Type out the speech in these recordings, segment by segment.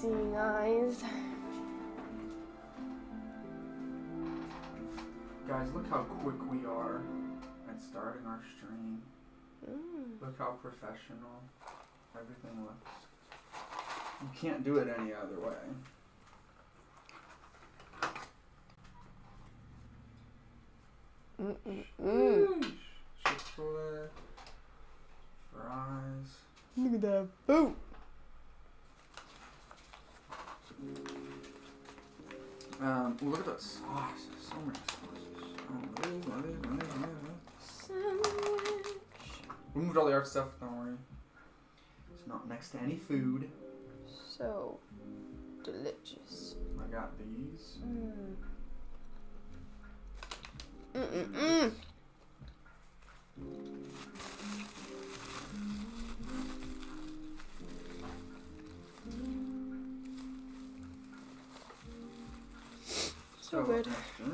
seeing eyes. Guys, look how quick we are at starting our stream. Look how professional everything looks. You can't do it any other way. Chick-fil-A, fries. Look at that boot. Look at that sauce. So many sauces. We moved all the art stuff, don't worry. It's not next to any food. So delicious. I got these. So good. Esther,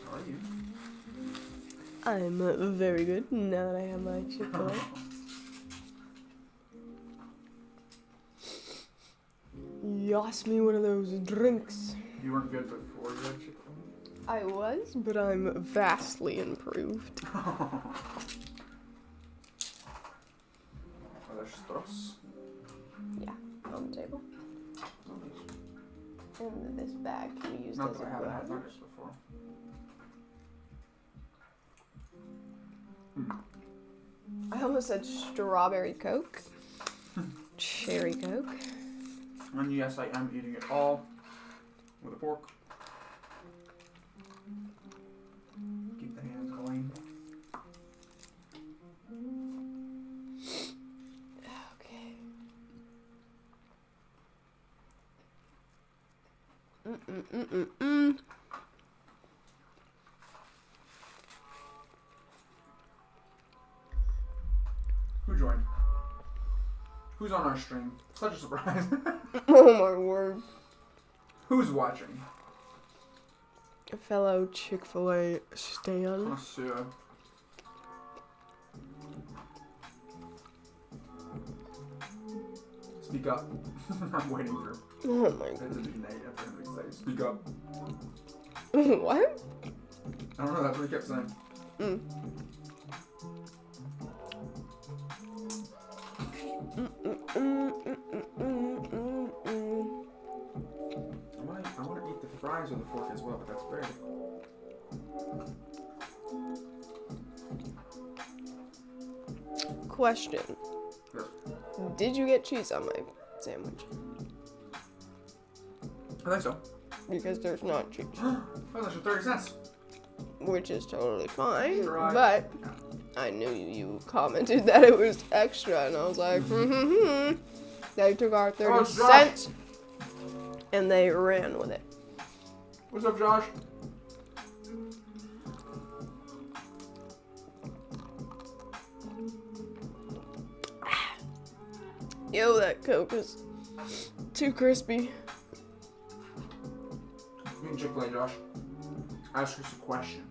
how are you? I'm very good now that I have my Chick-fil-A. Yas me one of those drinks. You weren't good before you had Chick-fil-A? I was, but I'm vastly improved. Are there straws? Yeah, on the table. And this bag can be used Not as that a I haven't had glove. nuggets before. I almost said strawberry Coke. Cherry Coke. And yes, I am eating it all with a fork. Keep the hands clean. Okay. Who joined? Who's on our stream? Such a surprise. Oh my word. Who's watching? A fellow Chick-fil-A stan. Connoisseur. Speak up. I'm waiting for Oh my it to be Nate after him to say, speak up. god. What? I don't know, that's what he kept saying. I want to eat the fries with a fork as well, but that's very difficult. Question. Yes. Did you get cheese on my sandwich? I think so. Because there's not cheese. That was actually 30 cents. Which is totally fine. Right. But I knew you commented that it was extra, and I was like, They took our 30 cents and they ran with it. What's up, Josh? Yo, that Coke is too crispy. You can Chick-fil-A, Josh. Ask us a question.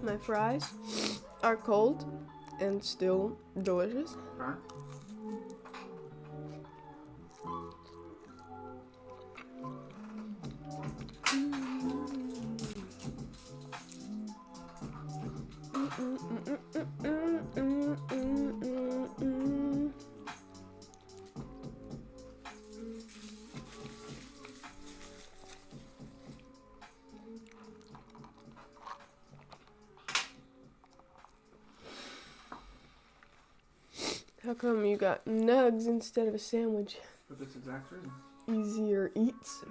My fries are cold and still delicious. Okay. How come you got nugs instead of a sandwich? For this exact reason. Easier eats.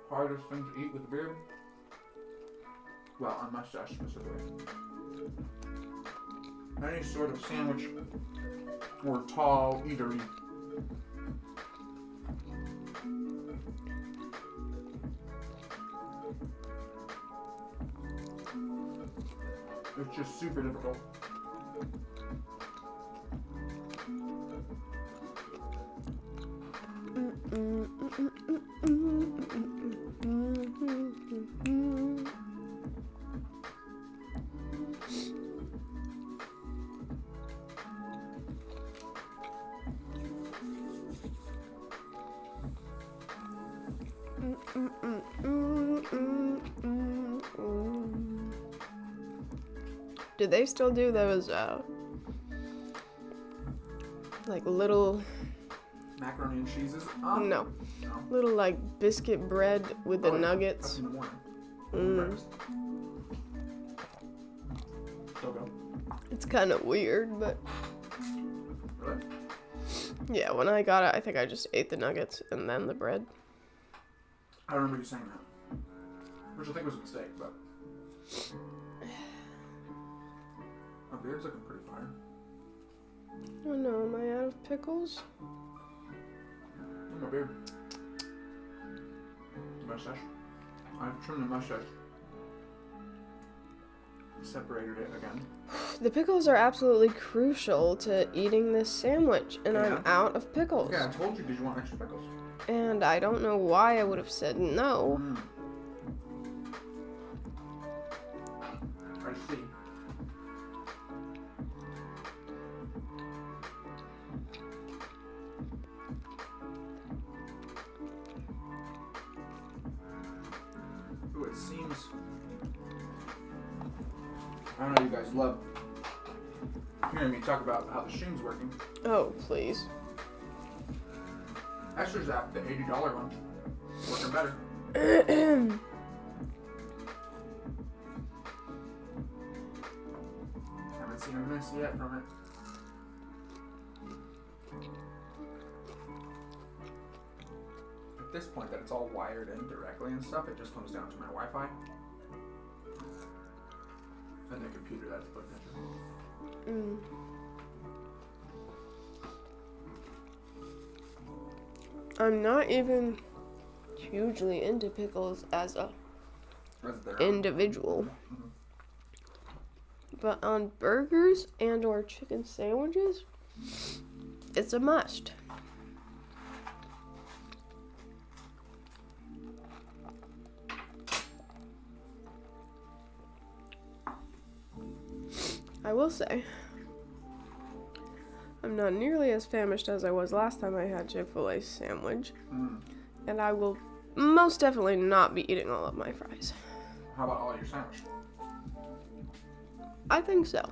Hardest thing to eat with a beard? Well, a mustache specifically. Any sort of sandwich or tall eatery. It's just super difficult. Do they still do those, like little... Macaroni and cheeses? No. Little, like, biscuit bread with the nuggets? That's in the morning. Breakfast. Still go. It's kind of weird, but... Really? Yeah, when I got it, I think I just ate the nuggets and then the bread. I remember you saying that. Which I think was a mistake, but... My beard's looking pretty fire. Oh no, am I out of pickles? Look at my beard. Mustache. I've trimmed the mustache. Separated it again. The pickles are absolutely crucial to eating this sandwich, and I'm out of pickles. Yeah, I told you, did you want extra pickles? And I don't know why I would have said no. I see. Ooh, it seems... I don't know, you guys love hearing me talk about how the stream's working. Oh, please. Esther's app, the $80 one, working better. Haven't seen a miss yet from it. At this point that it's all wired in directly and stuff, it just comes down to my Wi-Fi. And the computer that's plugged into. I'm not even hugely into pickles as a individual. But on burgers and or chicken sandwiches, it's a must. I will say, I'm not nearly as famished as I was last time I had Chick-fil-A sandwich. And I will most definitely not be eating all of my fries. How about all your sandwich? I think so.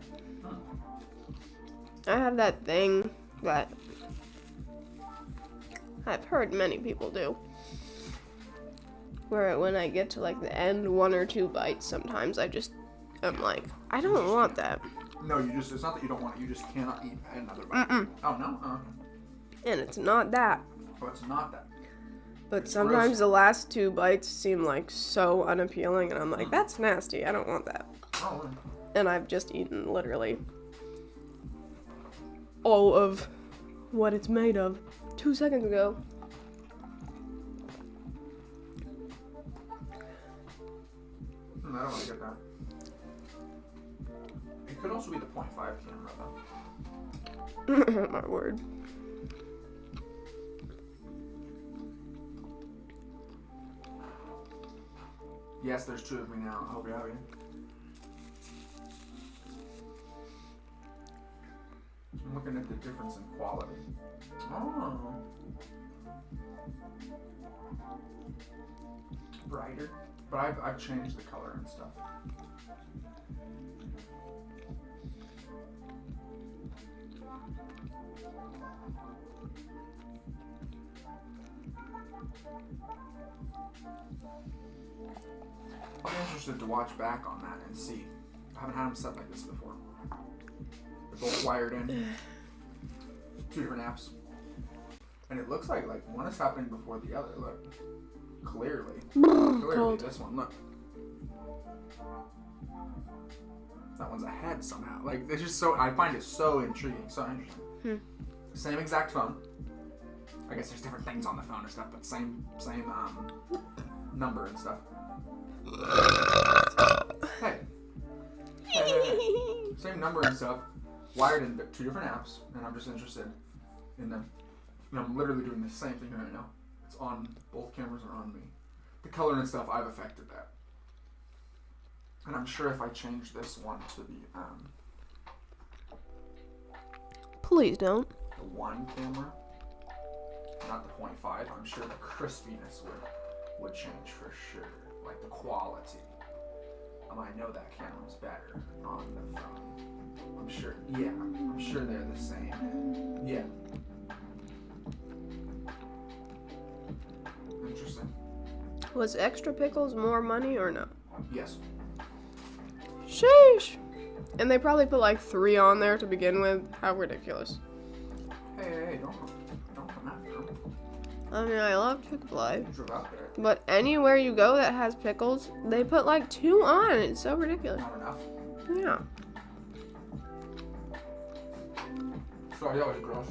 I have that thing that I've heard many people do, where when I get to like the end 1 or 2 bites, sometimes I'm like, I don't want that. No, it's not that you don't want it, you just cannot eat another bite. Oh, no? Oh, okay. And it's not that. Oh, it's not that. But It's sometimes gross. the last 2 bites seem like so unappealing, and I'm like, that's nasty, I don't want that. Oh, And I've just eaten literally all of what it's made of 2 seconds ago. I don't want to get that. It could also be the 0.5 camera, though. My word. Yes, there's 2 of me now. I hope you're happy. I'm looking at the difference in quality. Oh. Brighter. But I've changed the color and stuff. I'll be interested to watch back on that and see. I haven't had them set like this before. They're both wired in. 2 different apps. And it looks like one is happening before the other. Look. Clearly. Clearly this one. Look. That one's ahead somehow. Like, it's just so, I find it so intriguing, so interesting. Same exact phone. I guess there's different things on the phone and stuff, but same number and stuff. Hey. same number and stuff, wired in 2 different apps, and I'm just interested in them. And I'm literally doing the same thing right now. It's on, both cameras are on me. The color and stuff, I've affected that. And I'm sure if I change this one to the Please don't. 1 camera, not the 0.5, I'm sure the crispiness would change for sure. Like the quality. I know that camera's better on the phone. I'm sure, yeah, I'm sure they're the same. Yeah. Interesting. Was extra pickles more money or no? Yes. Sheesh. And they probably put like 3 on there to begin with. How ridiculous. Hey, don't come after them. I mean, I love Chick-fil-A. You drove out there. But anywhere you go that has pickles, they put like 2 on. It's so ridiculous. Not enough. Yeah. Sorry, that was gross.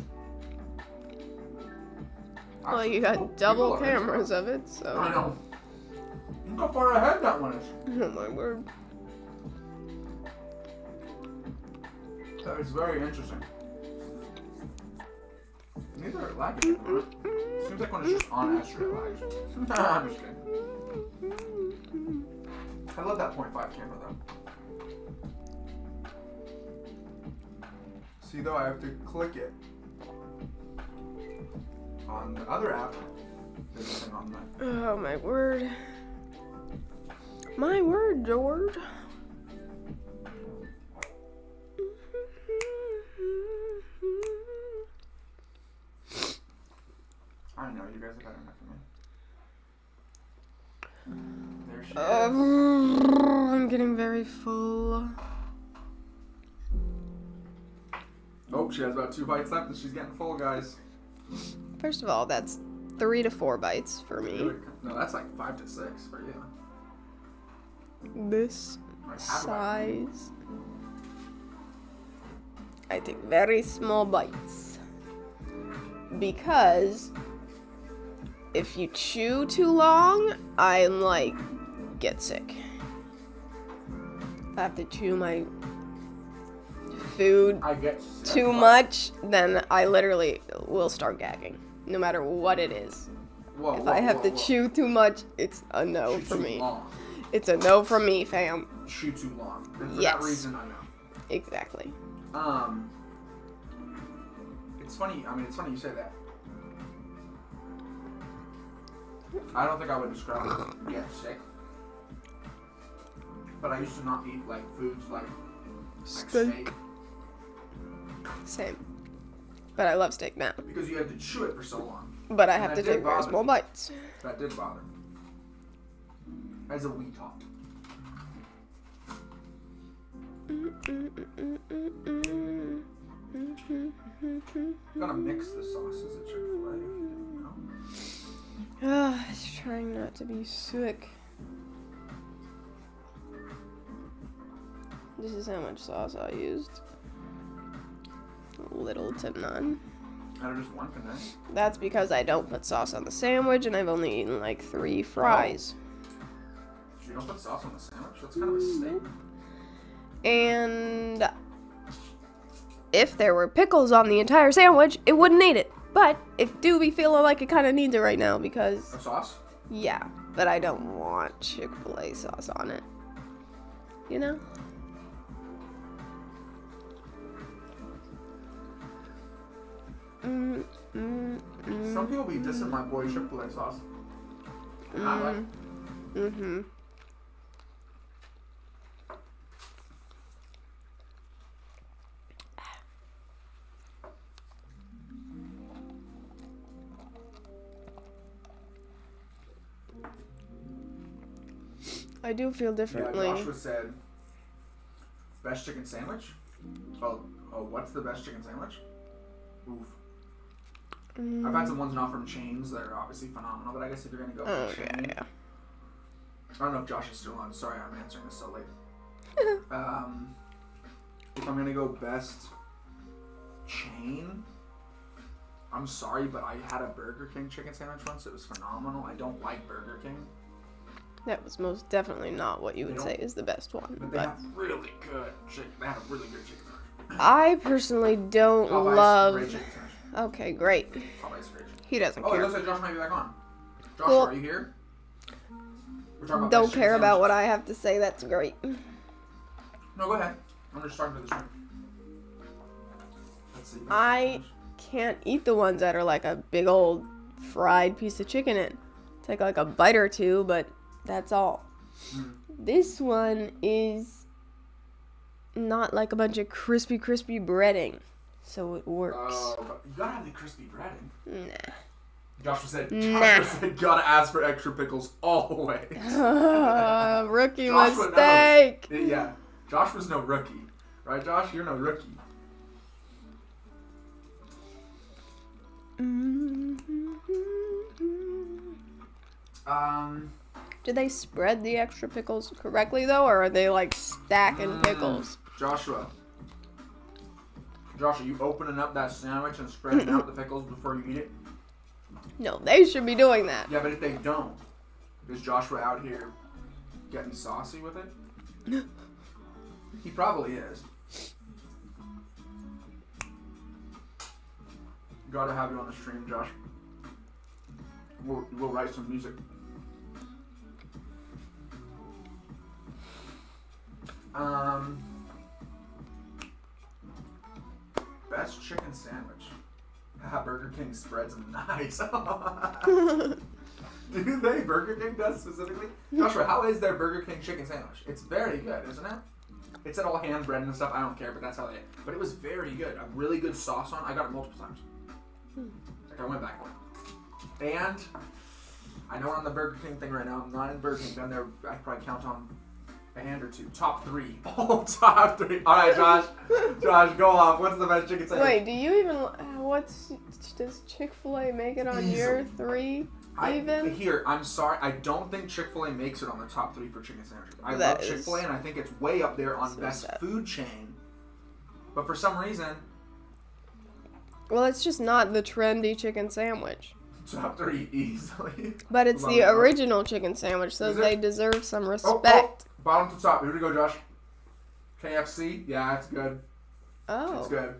Well, you got double cameras of it, so. I know. Look how far ahead that one is. Oh my word. That is very interesting. Neither are lagging. Seems like when it's just on Esther, it lags. I'm just kidding. I love that 0.5 camera though. See though, I have to click it. On the other app, there's nothing on that. Oh my word. My word, George. I know, you guys are better enough for me. There she is. I'm getting very full. Oh, she has about 2 bites left and she's getting full, guys. First of all, that's 3 to 4 bites for me. No, that's like 5 to 6 for you. This Like half a bite. size. I take very small bites. Because if you chew too long, I'm like, get sick. If I have to chew my food I get sick, too much, then I literally will start gagging, no matter what it is. Whoa, If I have to chew too much, it's a no for me. Long. It's a no for me, fam. Chew too long. And for Yes. that reason, I know. Exactly. It's funny. I mean, it's funny you say that. I don't think I would describe it get sick. But I used to not eat like foods like steak. Same. But I love steak now. Because you had to chew it for so long. But I And have that to did take very bother small me. bites. That did bother me. As a wee tot. Gotta mix the sauces at Chick-fil-A. You know? Trying not to be sick. This is how much sauce I used. Little to none. Out of just one container. That's because I don't put sauce on the sandwich and I've only eaten like 3 fries. You don't put sauce on the sandwich? That's kind of a statement. And if there were pickles on the entire sandwich, it wouldn't need it. But it do be feeling like it kind of needs it right now because... A sauce? Yeah, but I don't want Chick-fil-A sauce on it. You know? Some people be dissing my boy Chick-fil-A sauce. And I like. Mm-hmm. I do feel differently. Yeah, Joshua said, best chicken sandwich? Oh, what's the best chicken sandwich? Oof. I've had some ones not from chains that are obviously phenomenal, but I guess if you're going to go for chain... Yeah. I don't know if Josh is still on. Sorry, I'm answering this so late. If I'm going to go best chain... I'm sorry, but I had a Burger King chicken sandwich once. It was phenomenal. I don't like Burger King. That was most definitely not what you would say is the best one. But they have really good chicken. They have a really good chicken sandwich. I personally don't Popeye's love... great chicken sandwich. Okay, great. Popeye's great. He doesn't Oh, it care. looks like Josh might be back on. Josh, Cool. are you here? We're talking about Don't best chicken care about what sandwiches. I have to say. That's great. No, go ahead. I'm just talking to the stream. Let's see. I can't eat the ones that are like a big old fried piece of chicken in. Take like a bite or two, but that's all. This one is not like a bunch of crispy breading, so it works. But you gotta have the crispy breading. Nah. Joshua said, Nah. gotta ask for extra pickles always. Rookie Joshua mistake. knows. Yeah, Josh was no rookie. Right, Josh? You're no rookie. Do they spread the extra pickles correctly though, or are they like stacking pickles? Joshua, you opening up that sandwich and spreading out the pickles before you eat it? No, they should be doing that. Yeah, but if they don't, is Joshua out here getting saucy with it? He probably is. Gotta have you on the stream, Josh. We'll write some music. Best chicken sandwich. Burger King spreads nice. Do they? Burger King does specifically? Joshua, how is their Burger King chicken sandwich? It's very good, isn't it? It's all hand bread and stuff. I don't care, but that's how they. But it was very good. A really good sauce on. I got it multiple times. Like I went back one. And I know we're on the Burger King thing right now. I'm not in Burger King. Been there. I probably count on a hand or two. Top 3. Oh, top 3. All right, Josh. Josh, go off. What's the best chicken sandwich? Wait, do you even? Does Chick-fil-A make it on your 3? I'm sorry. I don't think Chick-fil-A makes it on the top 3 for chicken sandwiches. I love Chick-fil-A, and I think it's way up there on best food chain. But for some reason, well, it's just not the trendy chicken sandwich. top 3 easily. But it's the original chicken sandwich, so they deserve some respect. Oh, bottom to top. Here we go, Josh. KFC. Yeah, that's good. Oh. It's good.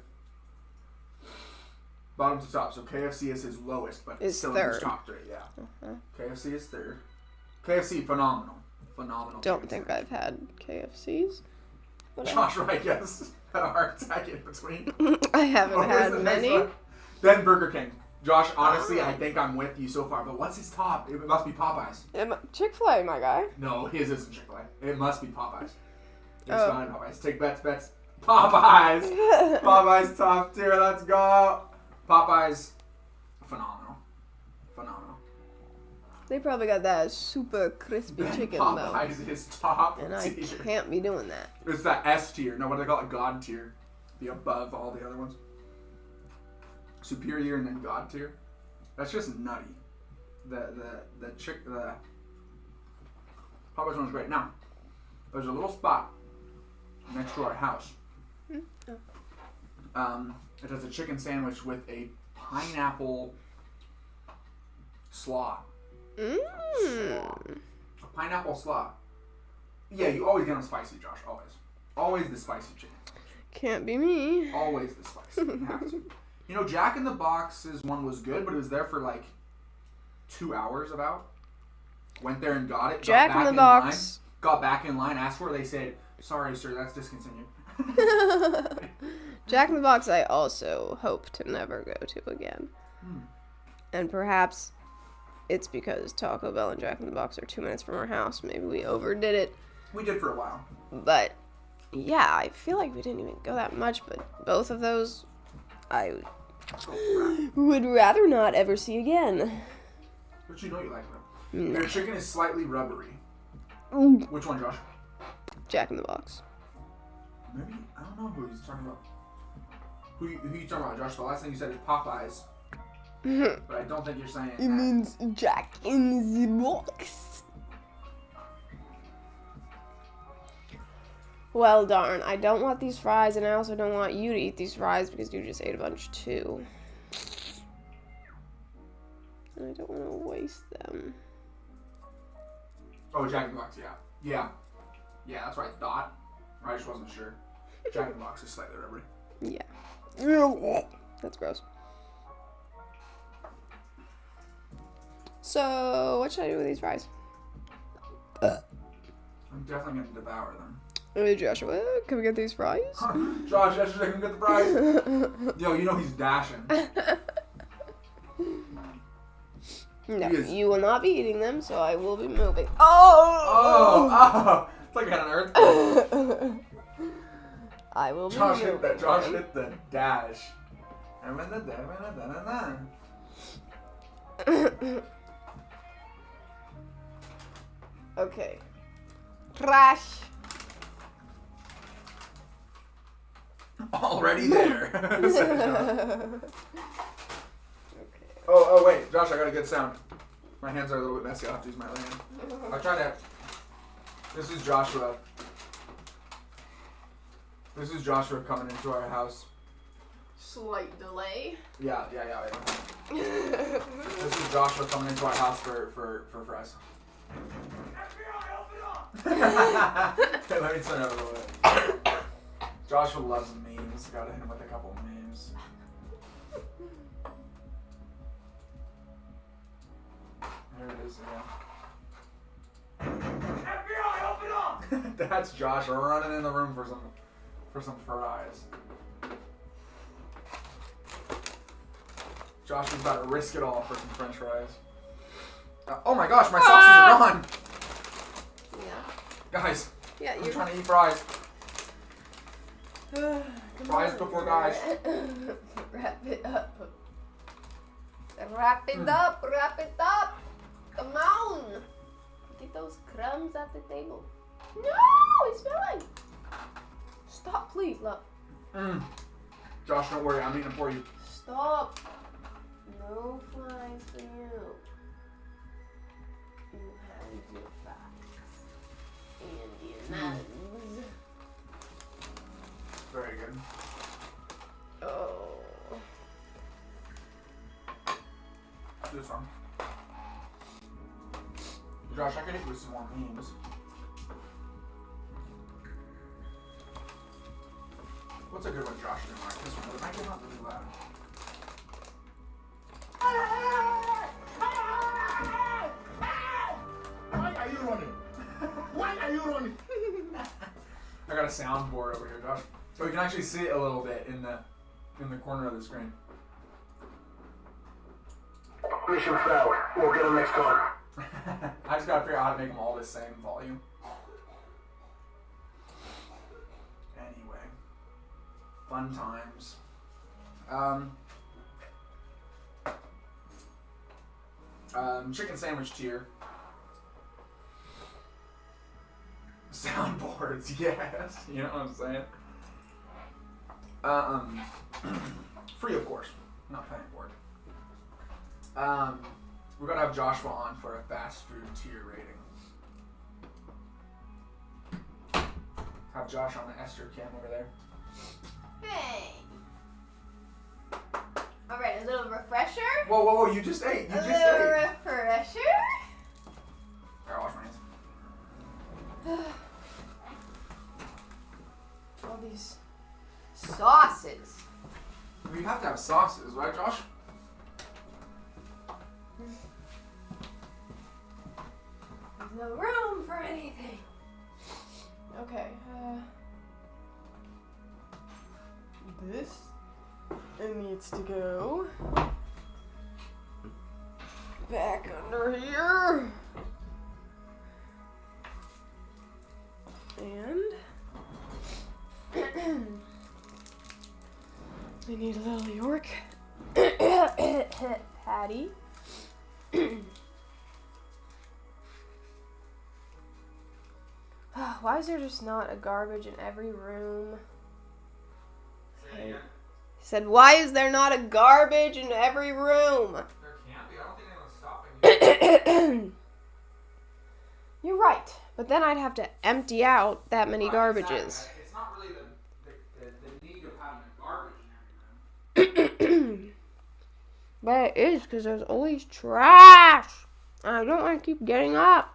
Bottom to top. So KFC is his lowest, but Is still third. in his top 3. Yeah. KFC is third. KFC, phenomenal. Phenomenal. Don't think I've had KFCs. Josh, I guess, had a heart attack in between. I haven't had many. Then Burger King. Josh, honestly, I think I'm with you so far, but what's his top? It must be Popeyes. Chick-fil-A, my guy. No, his isn't Chick-fil-A. It must be Popeyes. It's not Popeyes. Take bets. Popeyes. Popeyes top tier. Let's go. Popeyes, phenomenal. They probably got that super crispy chicken Popeyes though. is top And tier. I can't be doing that. It's that S tier. No, what do they call it? God tier. Be above all the other ones. Superior and then God tier. That's just nutty. The Popeyes one's great. Now, there's a little spot next to our house. It has a chicken sandwich with a pineapple slaw. A pineapple slaw. Yeah, you always get them spicy, Josh. Always the spicy chicken. Can't be me. Always the spicy. You have to. You know, Jack in the Box's one was good, but it was there for like 2 hours about. Went there and got it. Jack in the Box. Got back in line, asked for it. They said, "Sorry, sir, that's discontinued." Jack in the Box I also hope to never go to again. And perhaps it's because Taco Bell and Jack in the Box are 2 minutes from our house. Maybe we overdid it. We did for a while. But, yeah, I feel like we didn't even go that much, but both of those I would rather not ever see again. But you know you like them. No. Their chicken is slightly rubbery. Which one, Josh? Jack in the Box. Maybe, I don't know who he's talking about. Who you talking about, Josh? The last thing you said is Popeyes. But I don't think you're saying It that. means Jack in the Box. Well, darn. I don't want these fries, and I also don't want you to eat these fries because you just ate a bunch too. And I don't want to waste them. Oh, Jack in the Box, yeah. Yeah. Yeah, that's right, dot. I just wasn't sure. Jack in the Box is slightly rubbery. Yeah. That's gross. So, what should I do with these fries? I'm definitely going to devour them. Hey, Joshua, can we get these fries? Josh, yesterday can get the fries. Yo, you know he's dashing. No, you will not be eating them, so I will be moving. Oh! It's like I had an earthquake. I will be Josh moving. hit that. Josh hit the dash. Okay. Crash. Already there. Okay. Oh, wait. Josh, I got a good sound. My hands are a little bit messy. I'll have to use my other hand. I'll try to... This is Joshua. This is Joshua coming into our house. Slight delay. Yeah. This is Joshua coming into our house for fries. FBI, open up! Okay, let me turn it up a little bit. Joshua loves memes. Gotta hit him with a couple of memes. There it is, yeah. FBI, open up! That's Joshua running in the room for some fries. Josh was about to risk it all for some French fries. Oh my gosh, my sauces are gone! Yeah. Guys, Yeah, I'm trying to eat fries. Fries before guys. Wrap it up. Wrap it up. Wrap it up. Come on. Get those crumbs off the table. No, it's smelling. Stop, please, love. Josh, don't worry. I'm eating them for you. Stop. No fries for you. You have your facts and your nose. Very good. Oh. This one. Josh, I could hit you with some more memes. What's a good one, Josh? Didn't like this one. It might get not really loud. Why are you running? Why are you running? I got a soundboard over here, Josh. So you can actually see it a little bit in the corner of the screen. Mission failed. We'll get him next time. I just gotta figure out how to make them all the same volume. Anyway, fun times. Chicken sandwich tier. Soundboards, yes. You know what I'm saying? Free, of course. I'm not paying for it. We're gonna have Joshua on for a fast food tier rating. Have Josh on the Esther cam over there. Hey. All right, a little refresher. Whoa! You just ate. You just ate. Refresher. Alright, wash my hands. All these sauces. We have to have sauces, right, Josh? There's no room for anything. Okay. This it needs to go back under here. And we need a little York patty. Why is there just not a garbage in every room? He said, why is there not a garbage in every room? There can't be. I don't think anyone's stopping you. You're right. But then I'd have to empty out that many garbages. Exactly. It's not really the need of having a garbage in every room. But it is because there's always trash. And I don't want to keep getting up.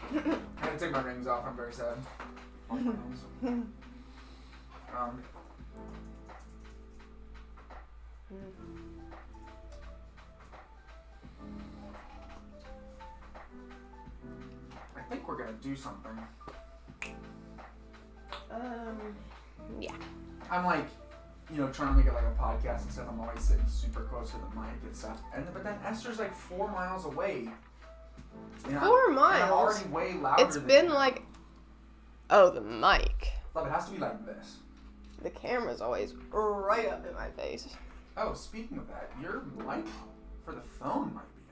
I had to take my rings off. I'm very sad. Off my rings. I think we're gonna do something. Yeah. I'm like, trying to make it like a podcast and stuff. I'm always sitting super close to the mic and stuff. But then Esther's like 4 miles away. 4 miles? I'm already way louder. It's been like, the mic. Love, it has to be like this. The camera's always right up in my face. Oh, speaking of that, your mic for the phone might be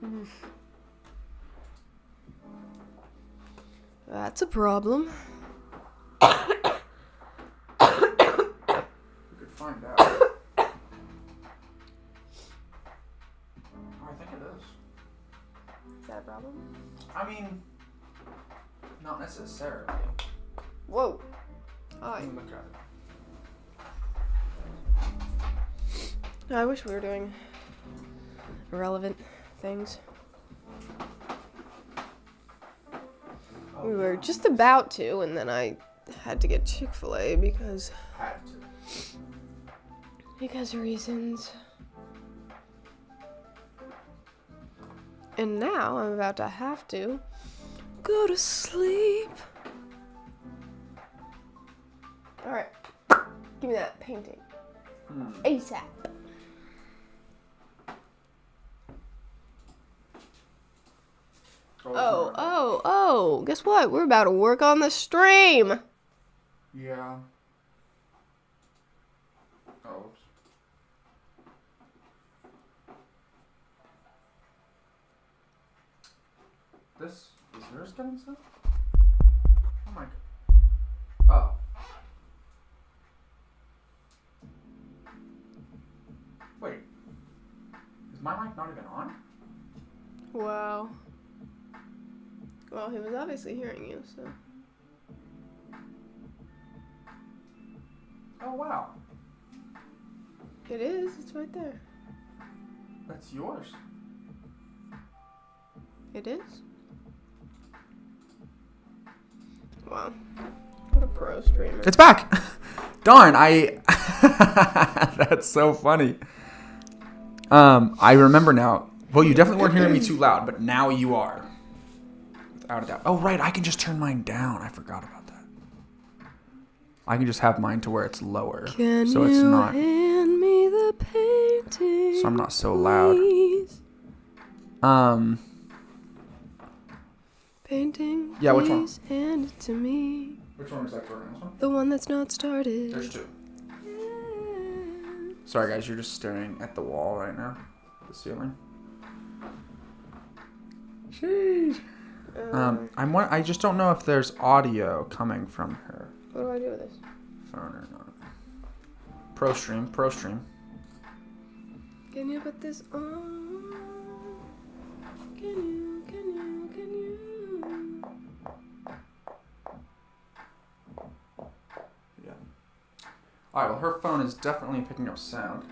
on. That's a problem. We could find out. Oh, I think it is. Is that a problem? I mean, not necessarily. Whoa. Hi. Let me look at it. I wish we were doing irrelevant things. Oh, We were yeah. just about to, and then I had to get Chick-fil-A because of reasons. And now I'm about to have to go to sleep. Alright. Give me that painting. ASAP. Oh. Guess what? We're about to work on the stream. Yeah. Oh. Oops. This is yours getting stuff? Oh my. Oh. Wait. Is my mic not even on? Wow. Well, he was obviously hearing you, so. Oh wow. It is. It's right there. That's yours. It is? Wow. What a pro streamer. It's back! Darn, that's so funny. I remember now. Well, you definitely weren't hearing me too loud, but now you are. Without a doubt. Oh, right, I can just turn mine down. I forgot about that. I can just have mine to where it's lower. Can so it's not. Hand me the painting, So I'm not so loud. please? Painting, Yeah, which one? please hand it to me. Which one was that for? This one? The one that's not started. There's two. Sorry, guys, you're just staring at the wall right now. The ceiling. Sheesh. I just don't know if there's audio coming from her What do I do with this? phone or not. Pro stream. Can you put this on? Can you? Yeah. Alright, well, her phone is definitely picking up sound,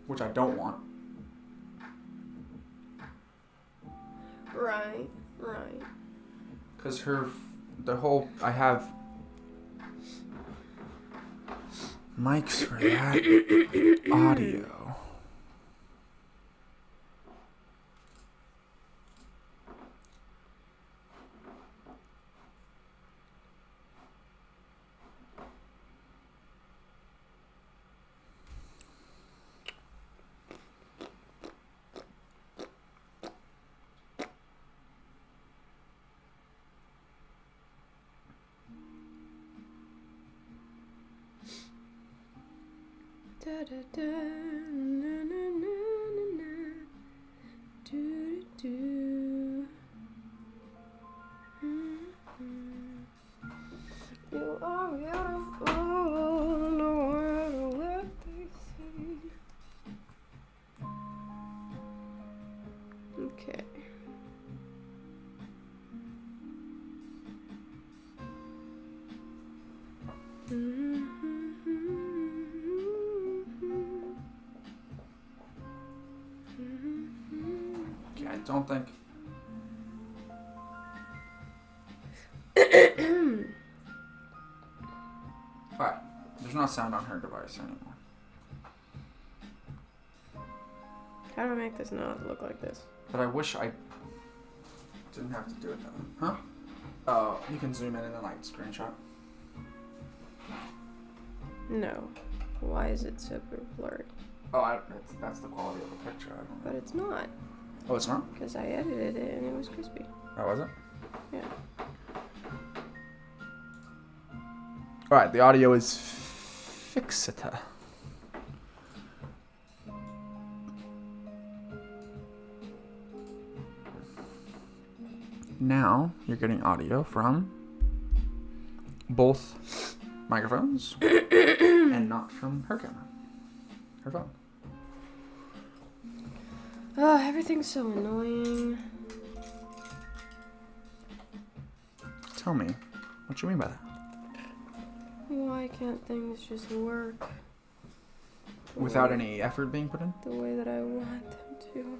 which I don't want. Right. Because I have mics for that audio. Da, da, da, na, na, na, na, na. Do, do, do. You are beautiful, no matter what they say. Okay. Okay, I don't think no sound on her device anymore. How do I make this not look like this? But I wish I didn't have to do it though. Huh? Oh, you can zoom in and then like screenshot. No. Why is it super blurry? Oh, that's the quality of the picture. I don't know. But it's not. Oh, it's not? Because I edited it and it was crispy. Oh, was it? Yeah. Alright, the audio is fixita. Now you're getting audio from both microphones and not from her camera. Her phone. Oh, everything's so annoying. Tell me, what you mean by that? Why can't things just work? Without any effort being put in? The way that I want them to.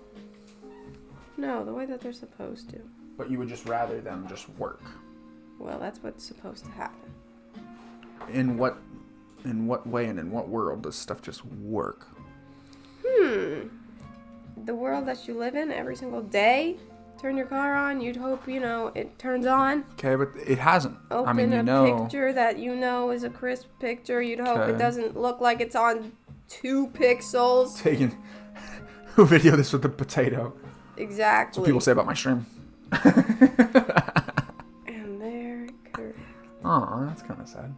No, the way that they're supposed to. But you would just rather them just work. Well, that's what's supposed to happen. In what way and in what world does stuff just work? The world that you live in every single day, turn your car on, you'd hope, it turns on. Okay, but it hasn't. Open picture that is a crisp picture. You'd hope it doesn't look like it's on 2 pixels. Taking a video of this with the potato. Exactly. That's what people say about my stream. And they're correct. Aw, that's kind of sad.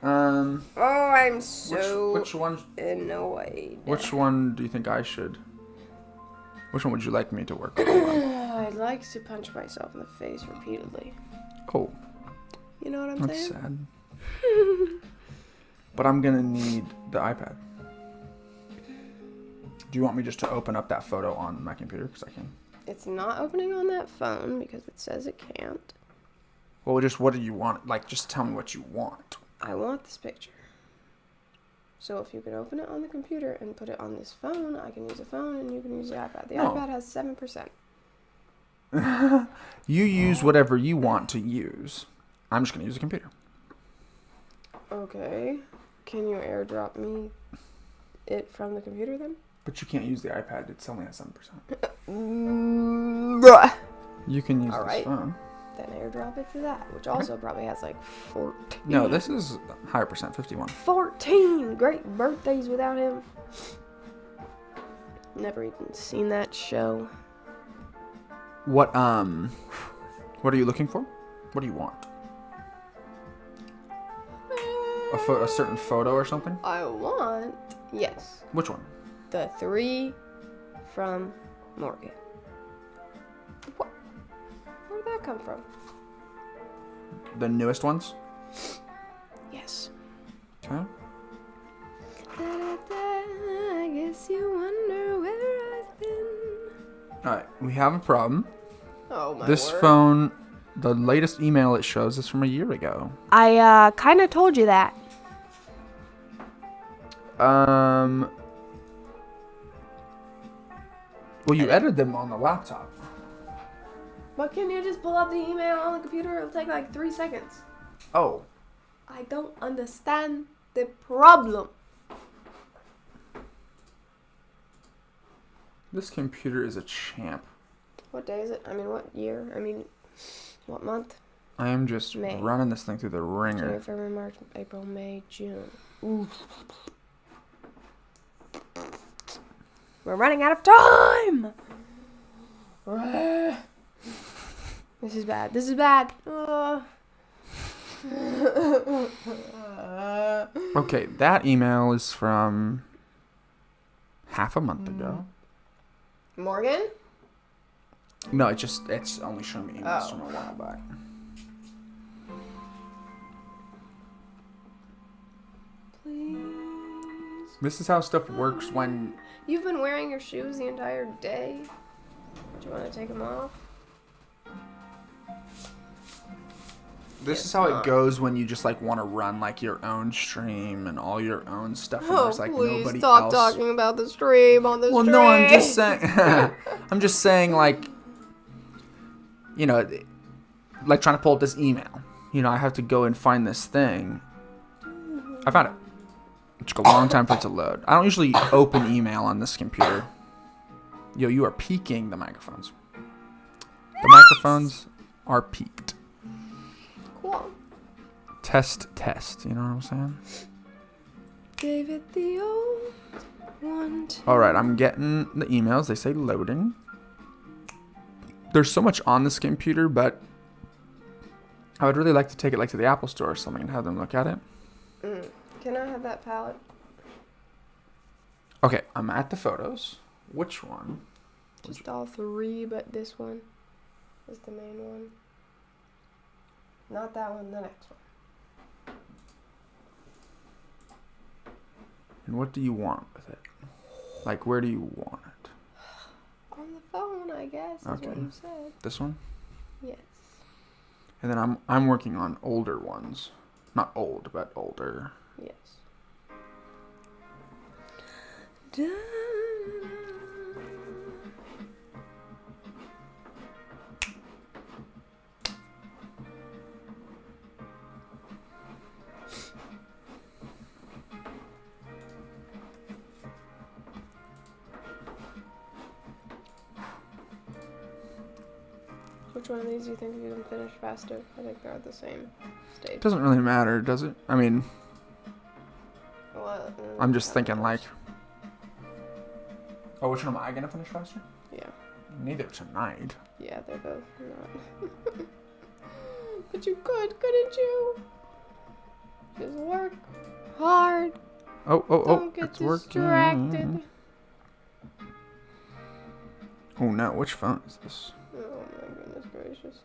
Oh, I'm so which one? annoyed. Which one do you think I should? Which one would you like me to work on? I'd like to punch myself in the face repeatedly. Oh, You know what I'm that's saying? sad. But I'm gonna need the iPad. Do you want me just to open up that photo on my computer? Because I can. It's not opening on that phone because it says it can't. Well, just what do you want? Like, just tell me what you want. I want this picture. So if you can open it on the computer and put it on this phone, I can use a phone and you can use the iPad. The iPad has 7%. You use whatever you want to use. I'm just gonna use a computer. Okay. Can you airdrop me it from the computer then? But you can't use the iPad. It's only at 7%. Bruh. You can use All this right. phone. Then airdrop it to that, which also probably has like 14. No, this is higher percent, 51. 14 great birthdays without him. Never even seen that show. What are you looking for? What do you want? A certain photo or something? I want, yes, Which one? the 3 from Morgan. What? Where'd that come from? The newest ones? Yes. Okay. I guess you wonder where I've been. Alright, we have a problem. Oh my This word. phone, the latest email it shows is from a year ago. I kind of told you that. Well, you edited them on the laptop. But can you just pull up the email on the computer? It'll take like 3 seconds. Oh. I don't understand the problem. This computer is a champ. What day is it? I mean, what year? I mean, what month? I am just May. running this thing through the ringer. January, February, March, April, May, June. Ooh. We're running out of time! This is bad. This is bad. Okay, that email is from half a month ago. Morgan? No, it's only showing me emails Oh. from a while back. Please. This is how stuff works when... You've been wearing your shoes the entire day. Do you want to take them off? This is how it goes when you just like want to run like your own stream and all your own stuff. And Oh, there's like please nobody stop else. talking about the stream on the Well, stream. no, I'm just saying. I'm just saying, like, you know, like trying to pull up this email. I have to go and find this thing. I found it. It took a long time for it to load. I don't usually open email on this computer. Yo, you are peaking the microphones. The microphones are peaked. Cool. Test. You know what I'm saying? Gave it the old one. All right, I'm getting the emails. They say loading. There's so much on this computer, but I would really like to take it to the Apple Store or something and have them look at it. Can I have that palette? Okay, I'm at the photos. Which one? Just all three, but this one is the main one. Not that one, the next one. And what do you want with it? Like, where do you want it? On the phone, I guess, is what you said. This one? Yes. And then I'm working on older ones. Not old, but older. Yes. Which one of these do you think you can finish faster? I think they're at the same stage. Doesn't really matter, does it? I mean, Well, I'm just thinking like... Oh, which one am I going to finish faster? Yeah. Neither tonight. Yeah, they're both not. But you could, couldn't you? Just work hard. Don't get it's distracted. working. Oh no, which phone is this? Oh my goodness gracious.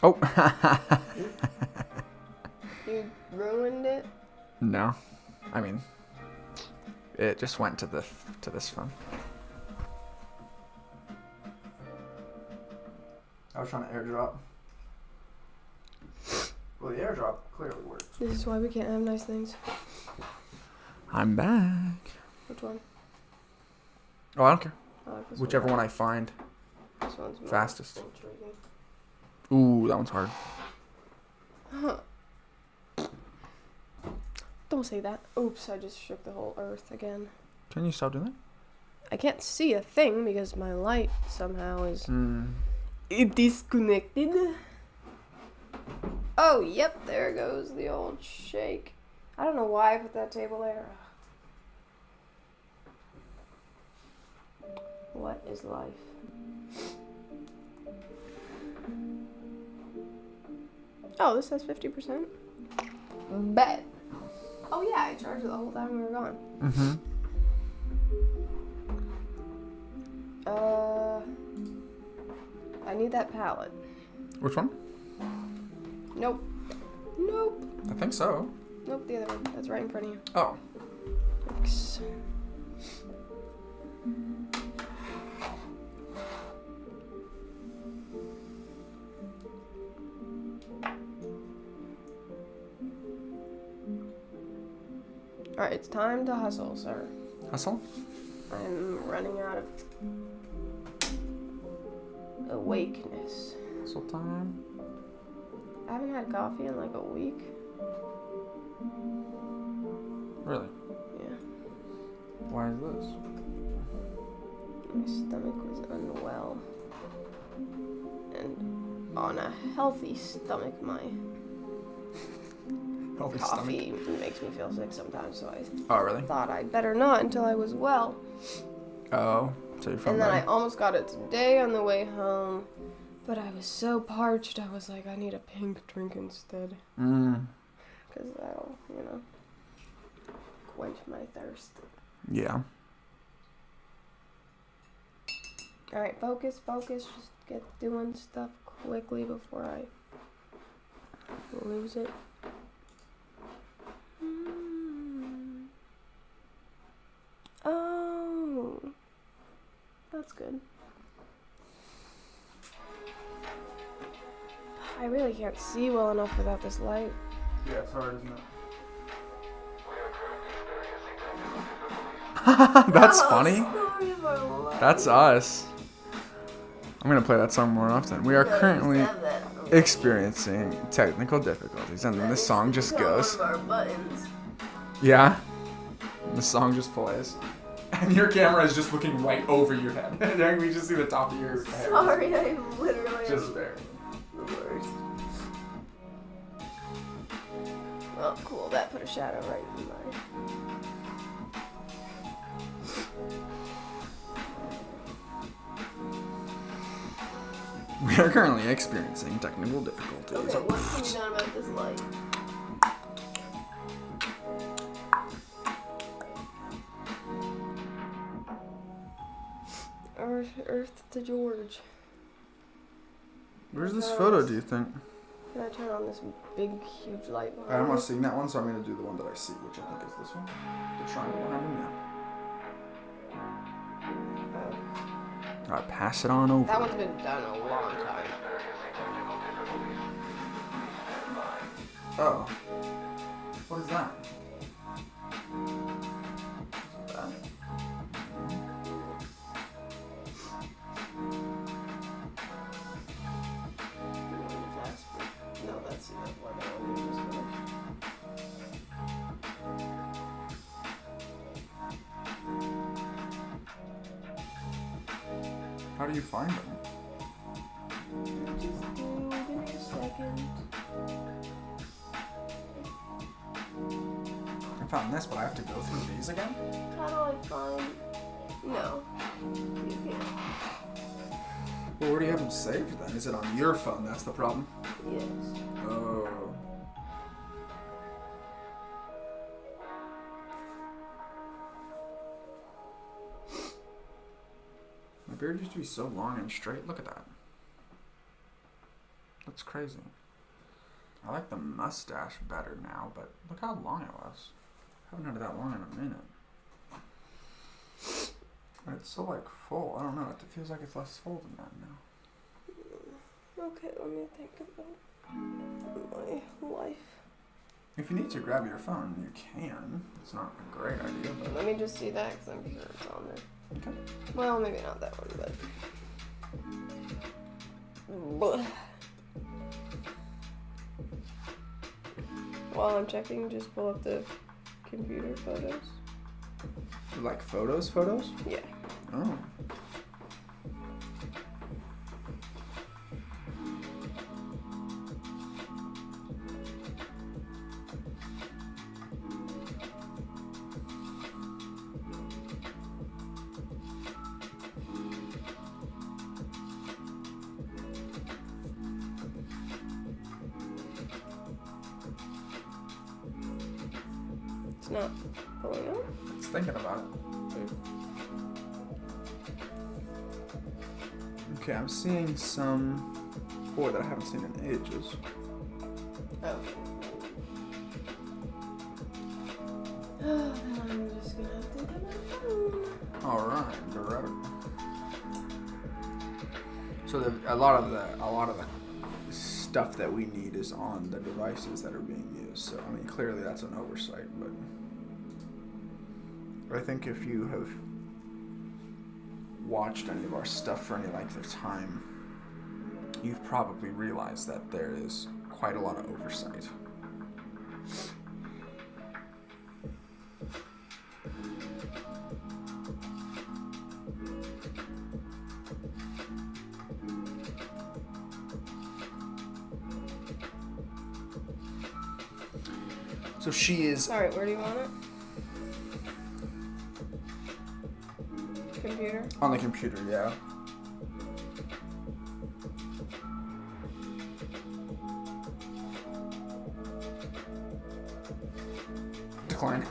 Oh. You ruined it? No. I mean, it just went to this phone. I was trying to airdrop. Well, the airdrop clearly worked. This is why we can't have nice things. I'm back. Which one? Oh, I don't care. I like this Whichever one I find. This one's more fastest. intriguing. Ooh, that one's hard. Don't say that. Oops, I just shook the whole earth again. Can you stop doing that? I can't see a thing because my light somehow is disconnected. Oh, yep, there goes the old shake. I don't know why I put that table there. What is life? Oh, this says 50%. Bet. Oh yeah, I charged it the whole time we were gone. Mm-hmm. I need that palette. Which one? Nope. Nope. I think so. Nope, the other one. That's right in front of you. Oh. Thanks. Alright, it's time to hustle, sir. Hustle? I'm running out of awakeness. Hustle time? I haven't had coffee in like a week. Really? Yeah. Why is this? My stomach was unwell. And on a healthy stomach, my Healthy coffee makes me feel sick sometimes, so I Oh, really? thought I'd better not until I was well. Oh, so you're from And then I almost got it today on the way home, but I was so parched, I was like, I need a pink drink instead. Because that'll, quench my thirst. Yeah. Alright, focus, just get doing stuff quickly before I lose it. Oh. that's good. I really can't see well enough without this light. Yeah, it's hard, isn't it? That's funny. Story of our life. That's us. I'm gonna play that song more often. We are currently experiencing technical difficulties, and then this song just goes. One of our buttons. Yeah. The song just plays. And your camera is just looking right over your head. We just see the top of your head. Sorry, I literally Just there. the worst. Well, cool. That put a shadow right in mine. We are currently experiencing technical difficulties. Okay, what can be done about this light? Earth to George. Where's this photo, do you think? Can I turn on this big, huge light behind I'm me? not seeing that one, so I'm going to do the one that I see, which I think is this one. The triangle behind him, yeah. Oh. Alright, pass it on over. That one's been done a long time. Oh. What is that? That? No, that's the one we just finished. How do you find them? Just do. Give me a second. I found this, but I have to go through these again? How do I find? No. You can't. Well, where do you have them saved then? Is it on your phone? That's the problem. Yes. Oh. My beard used to be so long and straight. Look at that. That's crazy. I like the mustache better now, but look how long it was. I haven't had it that long in a minute. And it's so like full. I don't know. It feels like it's less full than that now. Okay, let me think about my life. If you need to grab your phone, you can. It's not a great idea, but Let me just see that because I'm sure it's on there. okay. Well, maybe not that one, but. While I'm checking, just pull up the computer photos. Like photos? Yeah. Oh. It's not pulling up. It's thinking about it. Okay, I'm seeing some boy that I haven't seen in ages. Oh. Then I'm just gonna have to get my phone. Alright, great. So a lot of the stuff that we need is on the devices that are being used. So I mean, clearly that's an oversight, but I think if you have watched any of our stuff for any length of time, you've probably realized that there is quite a lot of oversight. So she is Alright, where do you want it? Computer? on the computer, yeah. Decline.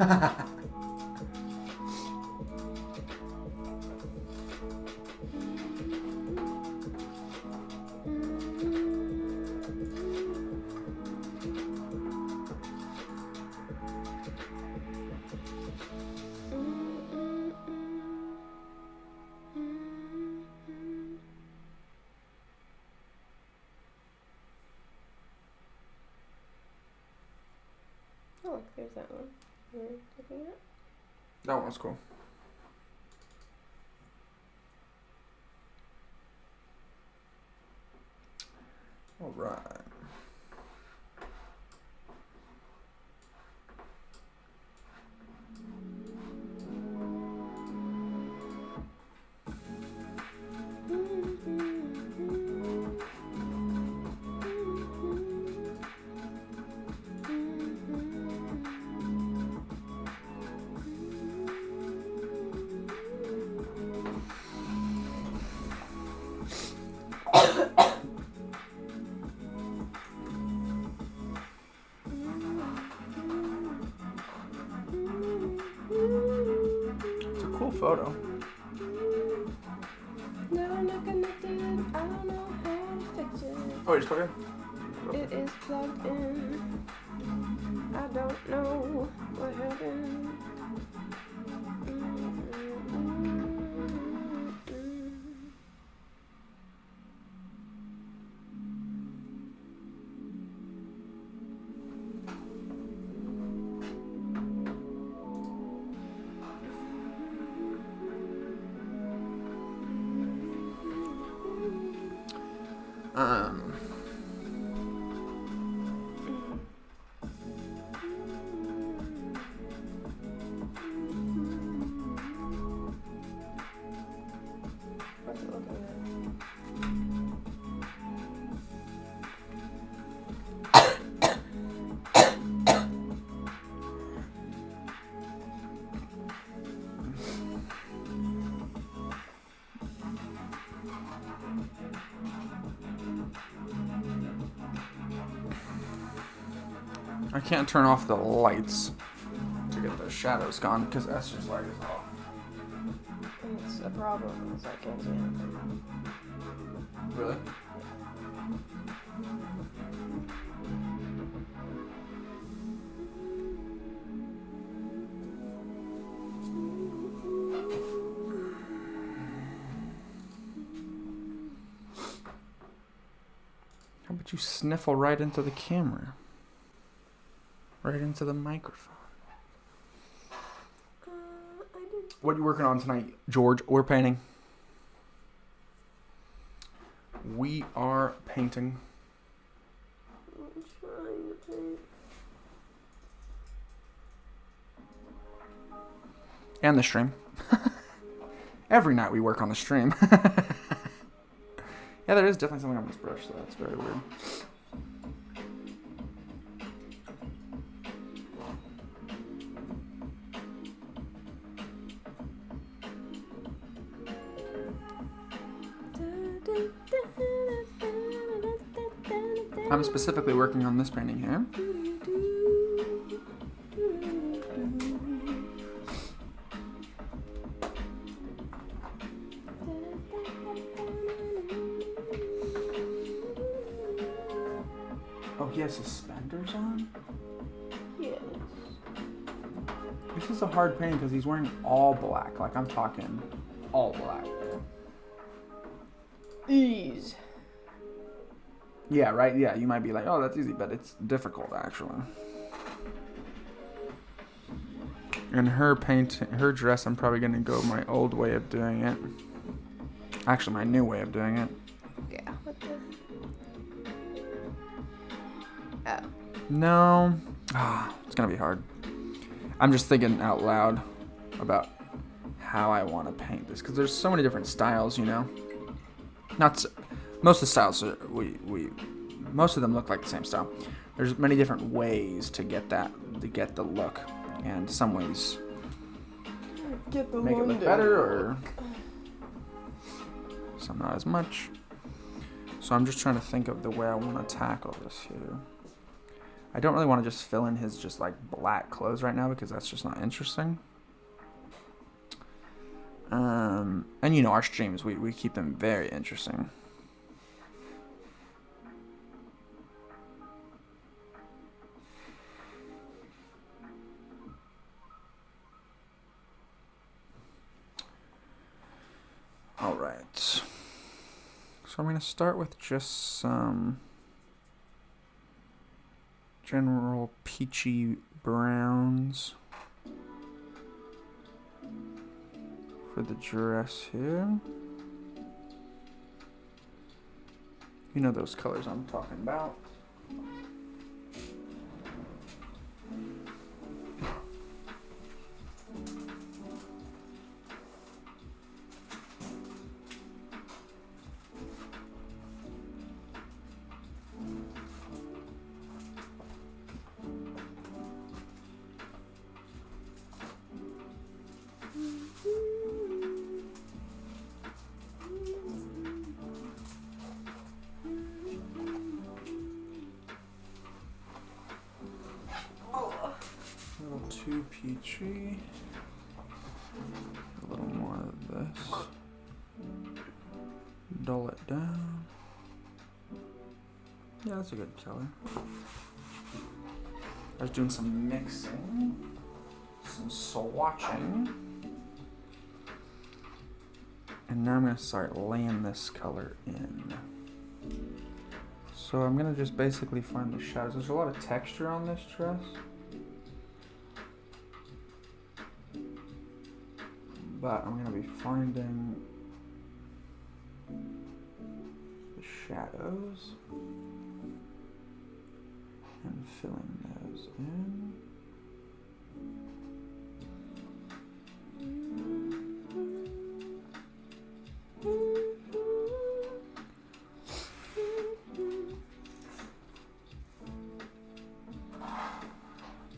There's that one. We're looking at. That one's cool. All right. It's a cool photo. No, I'm not connected. I don't know how to fix it. Oh, you just plug in? It is plugged in. I don't know what happened. What's it looking at? I can't turn off the lights to get the shadows gone because Esther's light is off. And it's a problem, is I can't see anything. Really? How about you sniffle right into the camera? Right into the microphone. I did. What are you working on tonight, George? We're painting. We are painting. I'm trying to paint. And the stream. Every night we work on the stream. Yeah, there is definitely something on this brush, so that's very weird. I'm specifically working on this painting here. Oh, he has suspenders on? Yes. This is a hard painting because he's wearing all black. Like, I'm talking all black. Ease. Yeah, right? Yeah, you might be like, oh, that's easy, but it's difficult, actually. And her dress, I'm probably going to go my old way of doing it. Actually, my new way of doing it. Yeah, what the? Oh. No. It's going to be hard. I'm just thinking out loud about how I want to paint this. Because there's so many different styles, you know. Most of the styles, most of them look like the same style. There's many different ways to get the look. And some ways Get the make it look London better, or look. some not as much. So I'm just trying to think of the way I want to tackle this here. I don't really want to just fill in his just like black clothes right now because that's just not interesting. And you know our streams, we keep them very interesting. All right. So I'm going to start with just some general peachy browns for the dress here. You know those colors I'm talking about. Too peachy. A little more of this. Dull it down. Yeah, that's a good color. I was doing some mixing, some swatching, and now I'm going to start laying this color in. So I'm going to just basically find the shadows. There's a lot of texture on this dress. But I'm going to be finding the shadows and filling those in.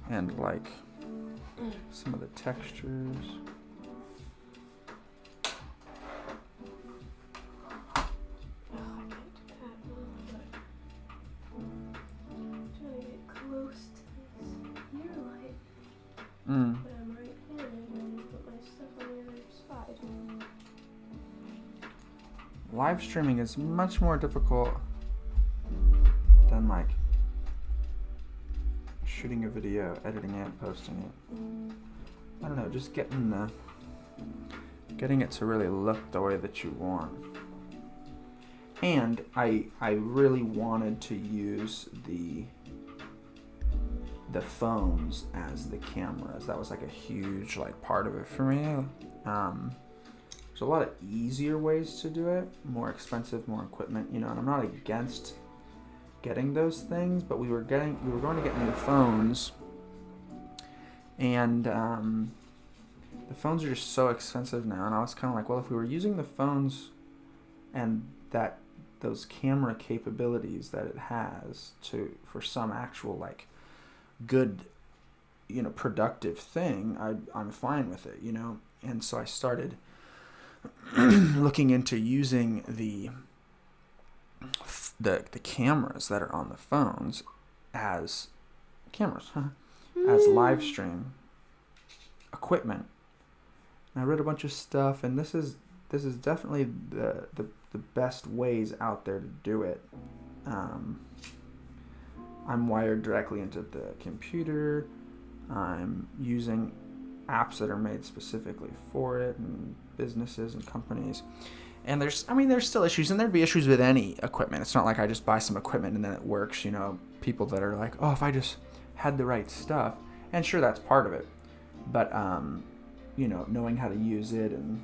And like some of the textures. But I'm right-handed and I put my stuff on the other side. Live streaming is much more difficult than like shooting a video, editing it, posting it. I don't know, just getting it to really look the way that you want. And I really wanted to use the phones as the cameras. That was like a huge like part of it for me. There's a lot of easier ways to do it, more expensive, more equipment, you know, and I'm not against getting those things, but we were going to get new phones, and the phones are just so expensive now, and I was kind of like, well, if we were using the phones and those camera capabilities that it has for some actual like good, you know, productive thing, I'm fine with it, you know. And so I started looking into using the cameras that are on the phones as cameras, as live stream equipment. And I read a bunch of stuff, and this is definitely the best ways out there to do it. I'm wired directly into the computer. I'm using apps that are made specifically for it, and businesses and companies. And there's still issues, and there'd be issues with any equipment. It's not like I just buy some equipment and then it works, you know. People that are like, oh, if I just had the right stuff. And sure, that's part of it. But, you know, knowing how to use it, and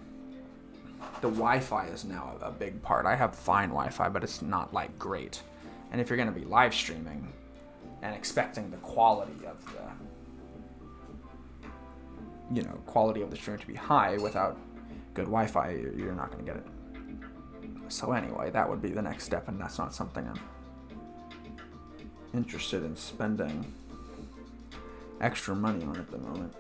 the Wi-Fi is now a big part. I have fine Wi-Fi, but it's not like great. And if you're going to be live streaming and expecting the quality of the stream to be high without good Wi-Fi, you're not going to get it. So anyway, that would be the next step, and that's not something I'm interested in spending extra money on at the moment.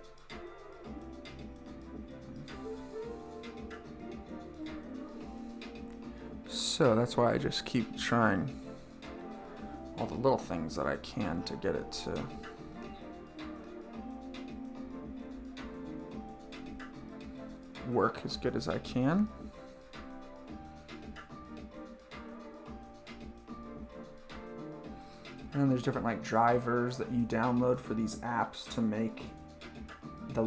So that's why I just keep trying all the little things that I can to get it to work as good as I can. And then there's different like drivers that you download for these apps to make the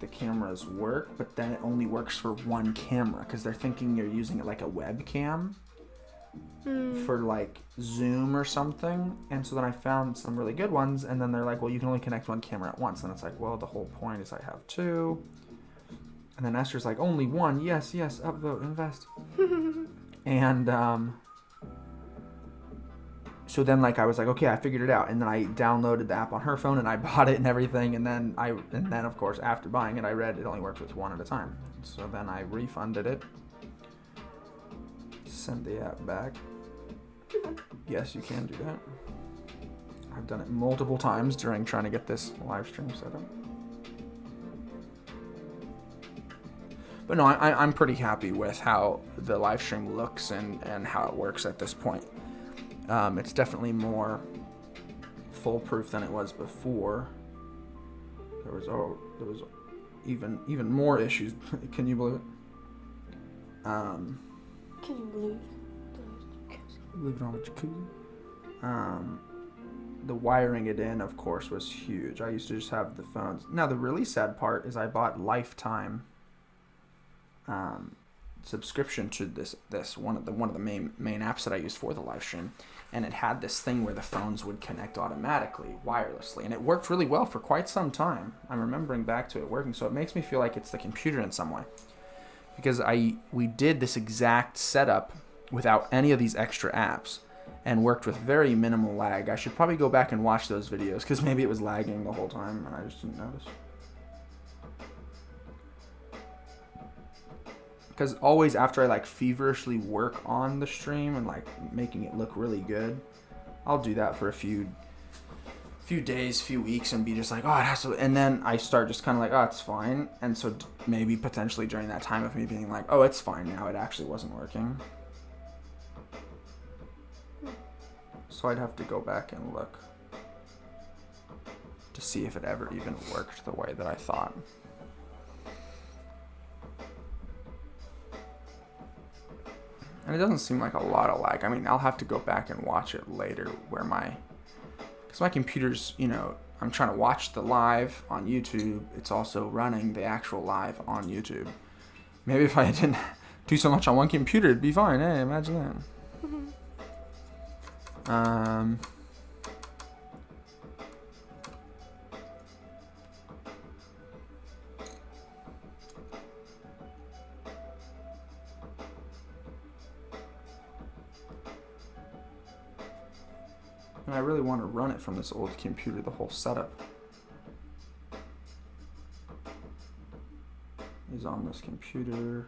cameras work, but then it only works for one camera because they're thinking you're using it like a webcam, for like Zoom or something. And so then I found some really good ones, and then they're like, well, you can only connect one camera at once. And it's like, well, the whole point is I have two. And then Esther's like, only one. Yes, upvote, invest. And so then like I was like, okay, I figured it out. And then I downloaded the app on her phone and I bought it and everything. And then of course after buying it, I read it only works with one at a time. So then I refunded it. Sent the app back. Yes, you can do that. I've done it multiple times during trying to get this live stream set up. But no, I'm pretty happy with how the live stream looks and how it works at this point. It's definitely more foolproof than it was before. There was even more issues. Can you believe it? Can you believe Leave it on with jacuzzi. The wiring it in, of course, was huge. I used to just have the phones. Now, the really sad part is I bought lifetime subscription to this one of the main apps that I used for the live stream, and it had this thing where the phones would connect automatically wirelessly, and it worked really well for quite some time. I'm remembering back to it working, so it makes me feel like it's the computer in some way, because we did this exact setup without any of these extra apps and worked with very minimal lag. I should probably go back and watch those videos, because maybe it was lagging the whole time and I just didn't notice. Because always after I like feverishly work on the stream and like making it look really good, I'll do that for a few days, few weeks, and be just like, oh, it has to, and then I start just kind of like, oh, it's fine. And so maybe potentially during that time of me being like, oh, it's fine now, it actually wasn't working. So I'd have to go back and look to see if it ever even worked the way that I thought. And it doesn't seem like a lot of lag. I mean, I'll have to go back and watch it later because my computer's, I'm trying to watch the live on YouTube. It's also running the actual live on YouTube. Maybe if I didn't do so much on one computer, it'd be fine. Hey, imagine that. And I really want to run it from this old computer, the whole setup is on this computer.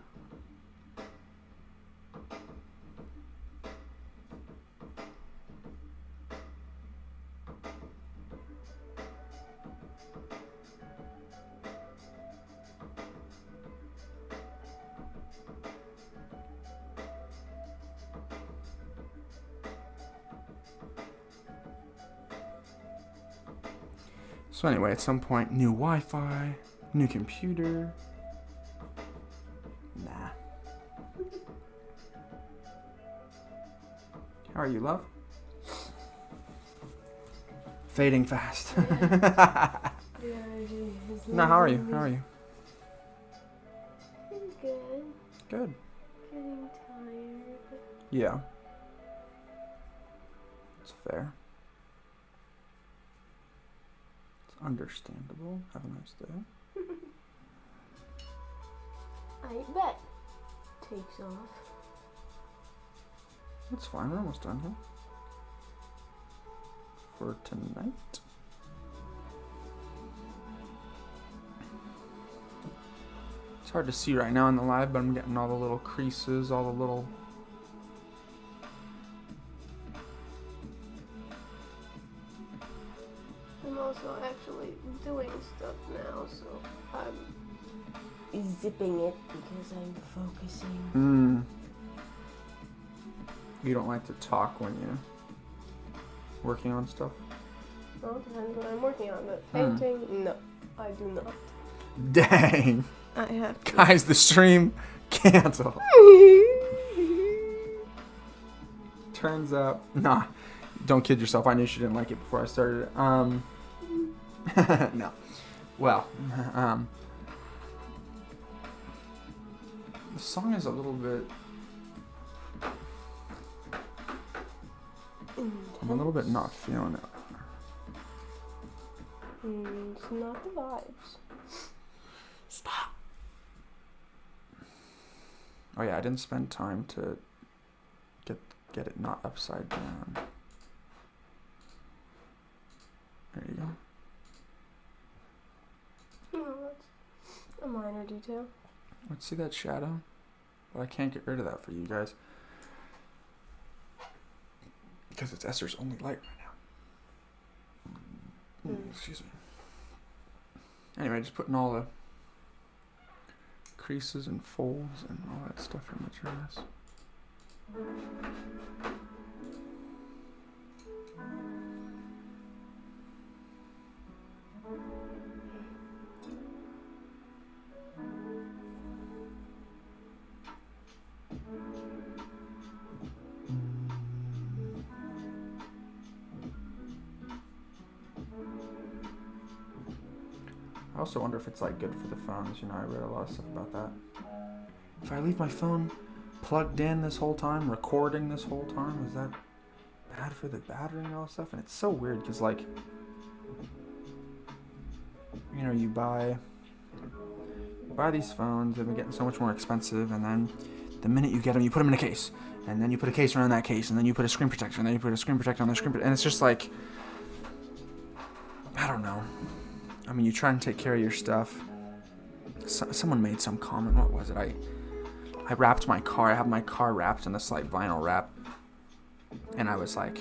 So anyway, at some point, new Wi-Fi, new computer. Nah. How are you, love? Fading fast. No, how are you? How are you? I'm good. Good. Getting tired. Yeah. It's fair. Understandable. Have a nice day. I bet. Takes off. That's fine. We're almost done here. For tonight. It's hard to see right now in the live, but I'm getting all the little creases, all the little... I'm also actually doing stuff now, so I'm zipping it because I'm focusing. You don't like to talk when you're working on stuff? Well, it depends what I'm working on, but painting, no, I do not. Dang. I have to. Guys, the stream canceled. Turns out, nah, don't kid yourself. I knew she didn't like it before I started it. No. Well, the song is a little bit I'm a little bit not feeling it. It's not the vibes. Stop. Oh yeah, I didn't spend time to get it not upside down. There you go. No, that's a minor detail. Let's see that shadow. But I can't get rid of that for you guys. Because it's Esther's only light right now. Excuse me. Anyway, just putting all the creases and folds and all that stuff in the dress. I also wonder if it's like good for the phones. You know, I read a lot of stuff about that. If I leave my phone plugged in this whole time, recording this whole time, is that bad for the battery and all that stuff? And it's so weird because, like, you know, you buy these phones, they've been getting so much more expensive, and then the minute you get them, you put them in a case, and then you put a case around that case, and then you put a screen protector, and then you put a screen protector on the screen and it's just like, I don't know. I mean, you try and take care of your stuff. Someone made some comment. What was it? I wrapped my car. I have my car wrapped in this like vinyl wrap, and I was like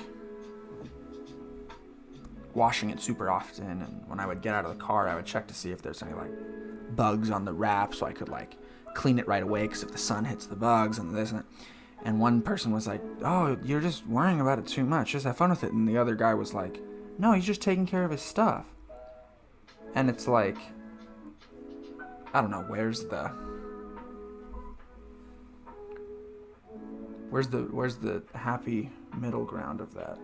washing it super often. And when I would get out of the car, I would check to see if there's any like bugs on the wrap, so I could like clean it right away. Because if the sun hits the bugs and this and that. And one person was like, "Oh, you're just worrying about it too much. Just have fun with it." And the other guy was like, "No, he's just taking care of his stuff." And it's like, I don't know, where's the happy middle ground of that?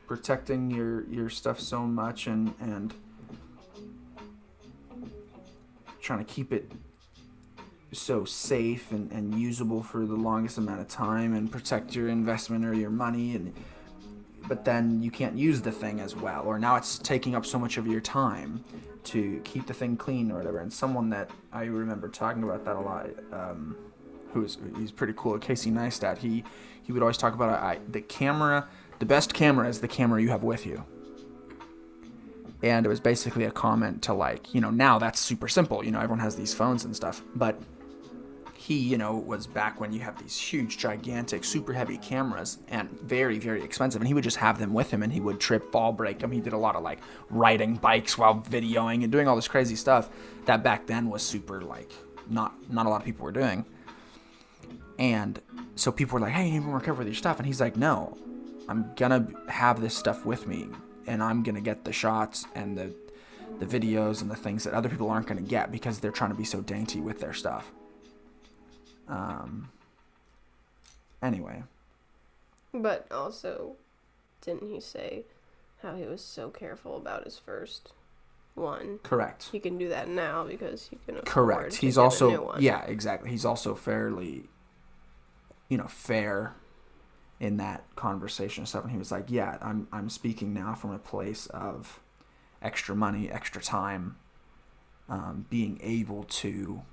Protecting your stuff so much and trying to keep it so safe and usable for the longest amount of time and protect your investment or your money, but then you can't use the thing as well, or now it's taking up so much of your time to keep the thing clean or whatever. And someone that I remember talking about that a lot, he's pretty cool, Casey Neistat, he would always talk about the best camera is the camera you have with you. And it was basically a comment to like, you know, now that's super simple, you know, everyone has these phones and stuff, but he, you know, was back when you have these huge, gigantic, super heavy cameras and very, very expensive. And he would just have them with him and he would trip, fall, break them. He did a lot of like riding bikes while videoing and doing all this crazy stuff that back then was super like not a lot of people were doing. And so people were like, "Hey, you need more careful with your stuff." And he's like, "No, I'm gonna have this stuff with me and I'm gonna get the shots and the videos and the things that other people aren't gonna get because they're trying to be so dainty with their stuff." Anyway. But also, didn't he say how he was so careful about his first one? Correct. He can do that now because he can afford Correct. to He's get also a new one. Yeah, exactly. He's also fairly, you know, fair in that conversation and stuff. And he was like, "Yeah, I'm speaking now from a place of extra money, extra time, being able to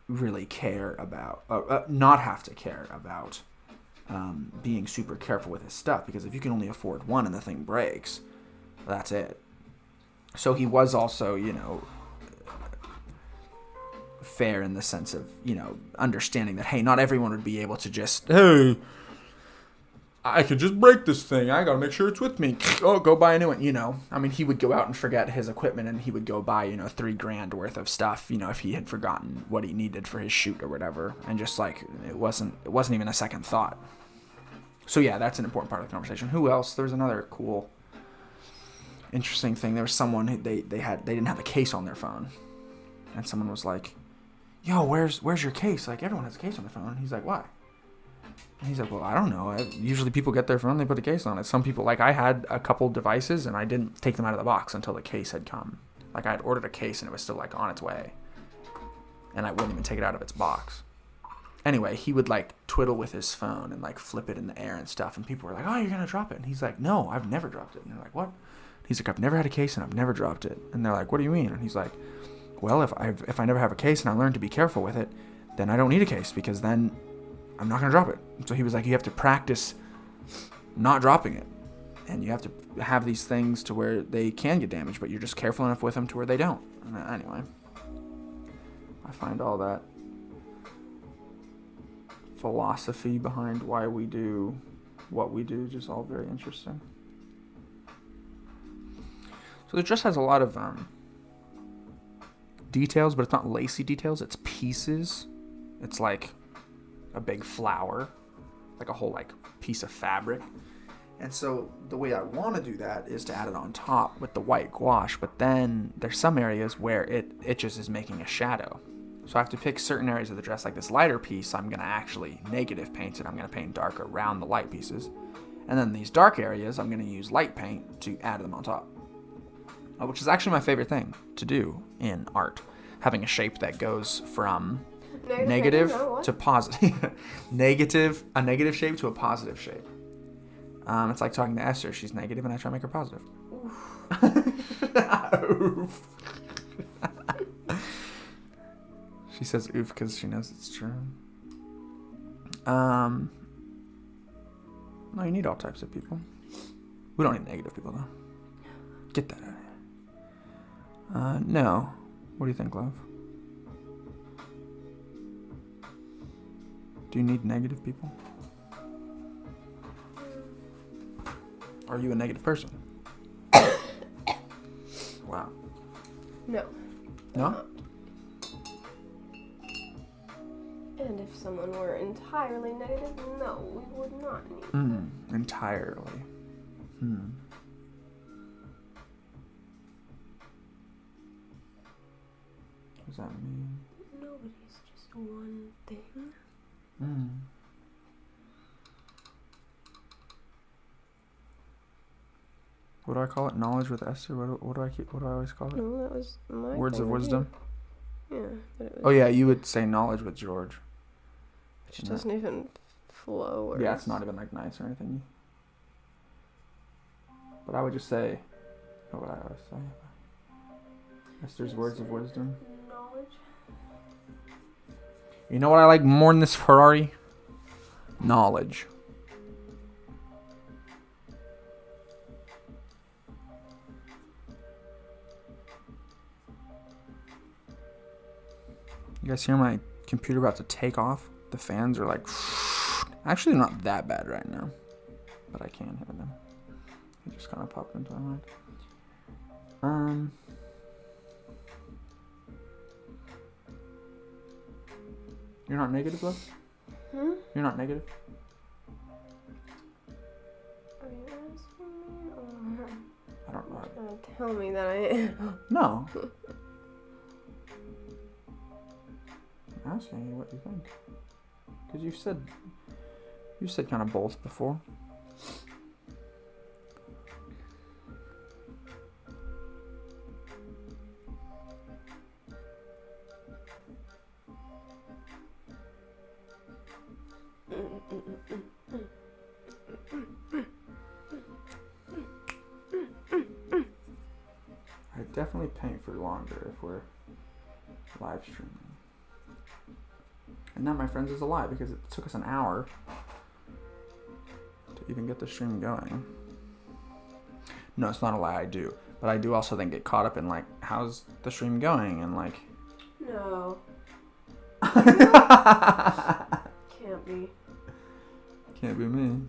really care about, not have to care about being super careful with his stuff, because if you can only afford one and the thing breaks, that's it." So he was also, you know, fair in the sense of, you know, understanding that, hey, not everyone would be able to just, "Hey, I could just break this thing. I gotta make sure it's with me. Oh, go buy a new one," you know. I mean, he would go out and forget his equipment and he would go buy, you know, $3,000 worth of stuff, you know, if he had forgotten what he needed for his shoot or whatever. And just like, it wasn't even a second thought. So yeah, that's an important part of the conversation. Who else? There's another cool, interesting thing. There was someone who they didn't have a case on their phone. And someone was like, "Yo, where's your case? Like, everyone has a case on their phone." And he's like, "Why?" And he's like, "Well, I don't know. Usually people get their phone, they put a case on it. Some people, like, I had a couple devices and I didn't take them out of the box until the case had come. Like, I had ordered a case and it was still, like, on its way. And I wouldn't even take it out of its box." anyway, he would like twiddle with his phone and like flip it in the air and stuff. And people were like, "Oh, you're gonna drop it?" And he's like, "No, I've never dropped it." And they're like, "What?" He's like, "I've never had a case and I've never dropped it." And they're like, "What do you mean?" And he's like, "Well, if I never have a case and I learn to be careful with it, then I don't need a case because then I'm not gonna drop it." So he was like, "You have to practice not dropping it, and you have to have these things to where they can get damaged, but you're just careful enough with them to where they don't." And anyway, I find all that philosophy behind why we do what we do just all very interesting. So the dress has a lot of details, but it's not lacy details. It's pieces. It's like a big flower, like a whole like piece of fabric. And so the way I want to do that is to add it on top with the white gouache, but then there's some areas where it just is making a shadow. So I have to pick certain areas of the dress, like this lighter piece, I'm going to actually negative paint it. I'm going to paint dark around the light pieces. And then these dark areas, I'm going to use light paint to add them on top. Which is actually my favorite thing to do in art. Having a shape that goes from negative to positive. A negative shape to a positive shape. It's like talking to Esther. She's negative and I try to make her positive. Oof. She says oof because she knows it's true. No, you need all types of people. We don't need negative people, though. Get that out of here. No. What do you think, love? Do you need negative people? Are you a negative person? Wow. No. No? And if someone were entirely negative, no, we would not need Entirely. What does that mean? Nobody's just one thing. What do I call it? Knowledge with Esther? What do I always call it? No, that was my Words thing of wisdom? Yeah, but it was, Oh yeah, you would say knowledge with George. which doesn't even flow. Or Yeah, it's not even like nice or anything. But I would just say, what would I always say? Esther's words of wisdom. Knowledge. You know what I like more than this Ferrari? Knowledge. You guys hear my computer about to take off? The fans are like... Actually, not that bad right now. But I can hear them. They just kind of popped into my mind. You're not negative, love? You're not negative? Are you asking me? Or I don't know. you're gonna tell me that I am? No. I'm asking you what you think. Because you said kind of both before. I definitely paint for longer if we're live streaming. And that, my friends, is a lie because it took us an hour to even get the stream going. No, it's not a lie, I do. But I do also then get caught up in, like, how's the stream going? And, like... No. Can't be. Can't be me.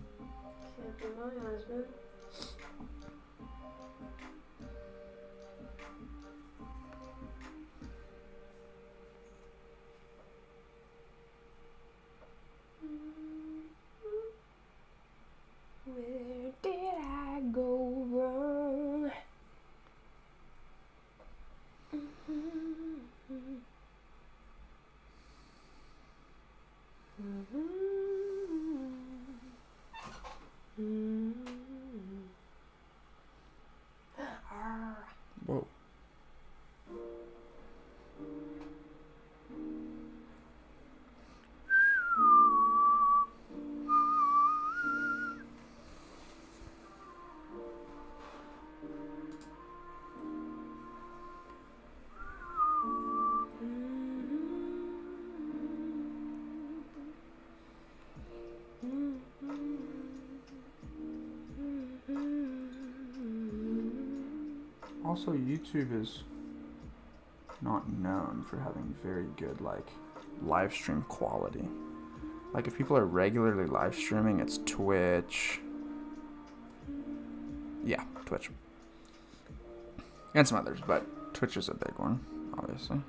Can't be my husband. Where did I go wrong? Whoa. Also, YouTube is not known for having very good, like, live stream quality. Like, if people are regularly live streaming, it's Twitch. Yeah, Twitch. And some others, but Twitch is a big one, obviously.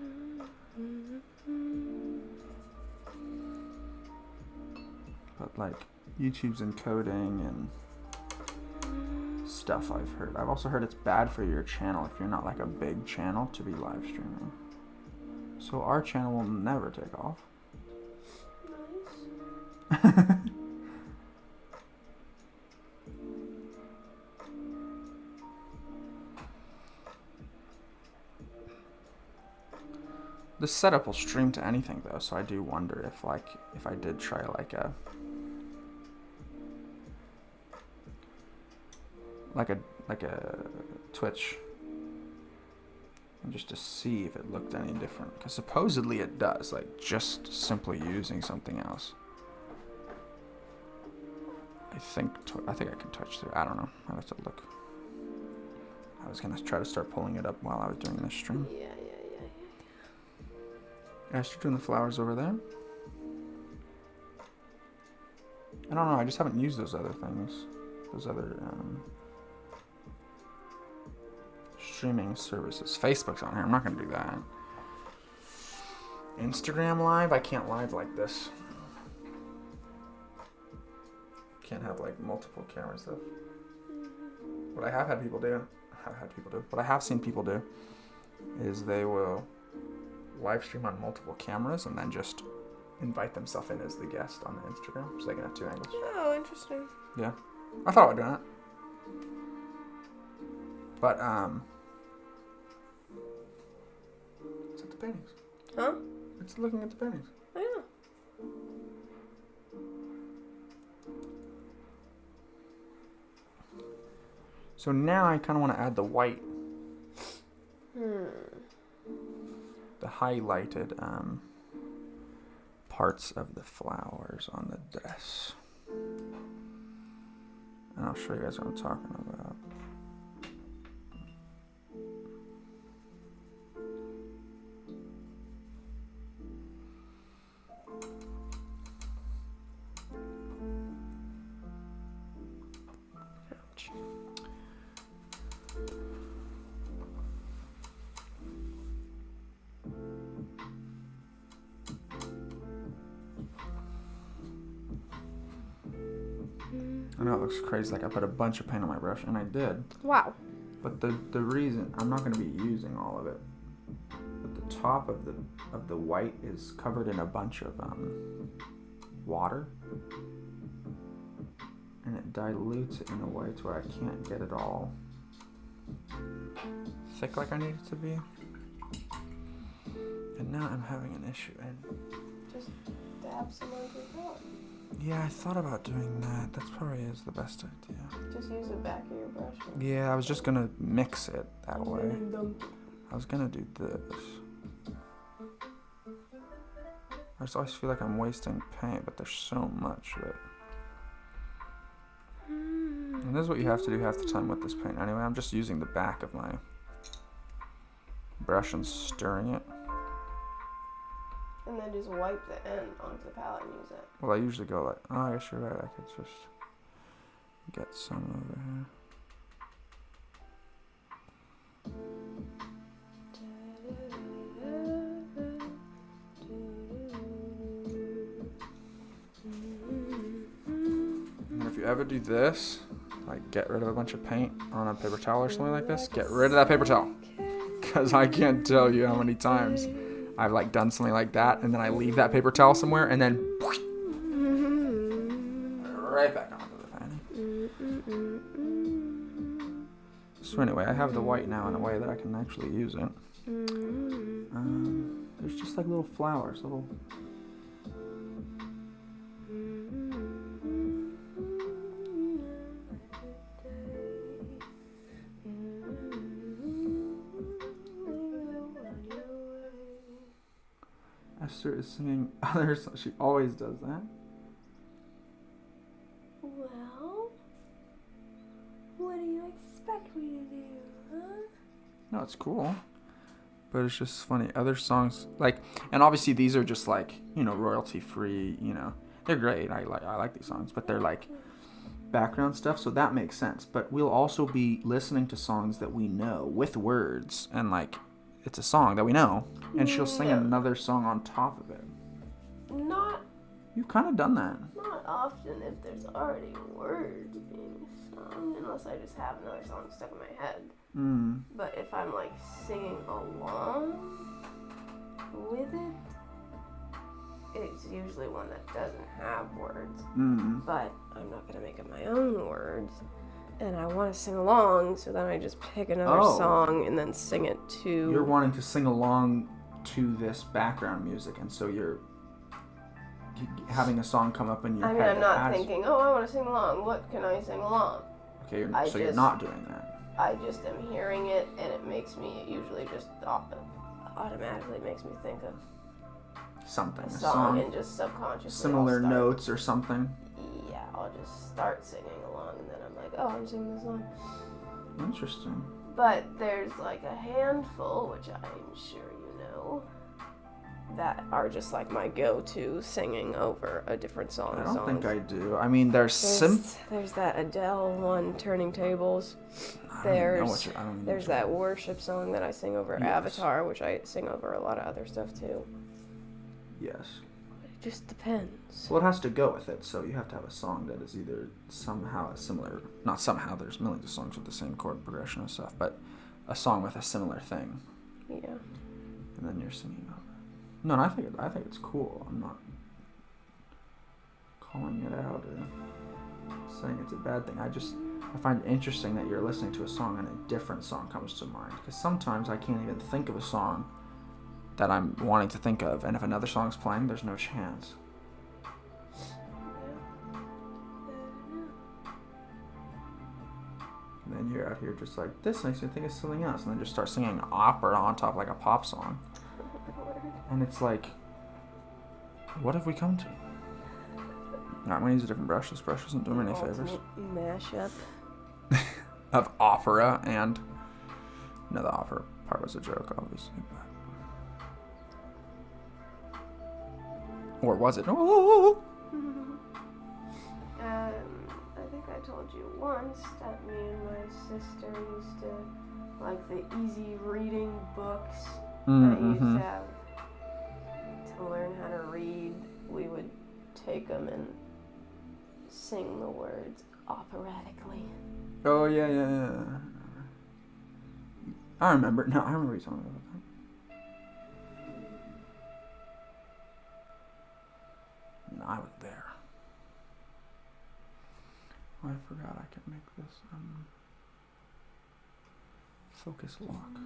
But, like, YouTube's encoding and stuff I've heard. I've also heard it's bad for your channel if you're not, like, a big channel to be live streaming. So our channel will never take off. Nice. This setup will stream to anything though, so I do wonder if I did try like a Twitch, and just to see if it looked any different, because supposedly it does, like just simply using something else. I think I can touch through. I don't know. I have to look. I was gonna try to start pulling it up while I was doing this stream. Yeah. Esther doing the flowers over there. I don't know. I just haven't used those other things. Those other streaming services. Facebook's on here. I'm not gonna do that. Instagram Live. I can't live like this. Can't have like multiple cameras though. What I have had people do. What I have seen people do is they will live stream on multiple cameras and then just invite themselves in as the guest on the Instagram, so they can have two angles. Oh, interesting. Yeah, I thought about doing it, but it's at the paintings. Huh? It's looking at the paintings. I know. So now I kind of want to add the white. The highlighted parts of the flowers on the dress. And I'll show you guys what I'm talking about. Ouch. I know it looks crazy, like I put a bunch of paint on my brush, and I did. Wow. But the reason I'm not going to be using all of it. But the top of the white is covered in a bunch of water, and it dilutes it in a way to where I can't get it all thick like I need it to be. And now I'm having an issue. And Just dab some on your palette. yeah, I thought about doing that. That's probably is the best idea. Just use the back of your brush. Yeah, I was just gonna mix it that way. Dunk. I was gonna do this. I just always feel like I'm wasting paint, but there's so much that. And this is what you have to do half the time with this paint. Anyway, I'm just using the back of my brush and stirring it. And then just wipe the end onto the palette and use it. Well, I usually go like, oh, I guess you're right. I could just get some over here. And if you ever do this, like get rid of a bunch of paint on a paper towel or something like this, get rid of that paper towel. Because I can't tell you how many times I've like done something like that, and then I leave that paper towel somewhere, and then right back onto the painting. So anyway, I have the white now in a way that I can actually use it. There's just like little flowers, little. Esther is singing others. She always does that. Well, what do you expect me to do, huh? no, it's cool. But it's just funny. Other songs, like, and obviously these are just like, royalty free, they're great. I like these songs, but they're like background stuff, so that makes sense. But we'll also be listening to songs that we know with words, and like, it's a song that we know, and she'll sing another song on top of it. You've kind of done that. Not often if there's already words being sung, unless I just have another song stuck in my head. But if I'm like singing along with it, it's usually one that doesn't have words. But I'm not gonna make up my own words, and I want to sing along, so then I just pick another song and then sing it to. You're wanting to sing along to this background music, and so you're having a song come up in your head. I'm not thinking, I want to sing along. What can I sing along? Okay, you're not doing that. I just am hearing it, and it usually just automatically makes me think of something. A song and just subconsciously. Similar notes or something. Yeah, I'll just start singing along, and then I'm like, I'm singing this song. Interesting. But there's like a handful, which I'm sure you know, that are just like my go-to singing over a different song. I don't think I do. I mean, there's that Adele one, Turning Tables. There's that worship song that I sing over Avatar, which I sing over a lot of other stuff too. Yes. It just depends. Well, it has to go with it, so you have to have a song that is either somehow a similar, not somehow, there's millions of songs with the same chord progression and stuff, but a song with a similar thing. Yeah. And then you're singing over. No, I think it's cool. I'm not calling it out or saying it's a bad thing. I find it interesting that you're listening to a song and a different song comes to mind. Because sometimes I can't even think of a song that I'm wanting to think of, and if another song's playing, there's no chance. And then you're out here just like, this makes me think of something else, and then just start singing opera on top like a pop song. And it's like, what have we come to? I'm going to use a different brush. This brush doesn't do me any favors. Mashup. Of opera and... No, the opera part was a joke, obviously. But... Or was it? Oh! I think I told you once that me and my sister used to like the easy reading books that I used to have to learn how to read. We would take them and sing the words operatically. Oh, yeah. I remember. No, I remember you talking about that. No, I was there. Oh, I forgot I could make this focus lock.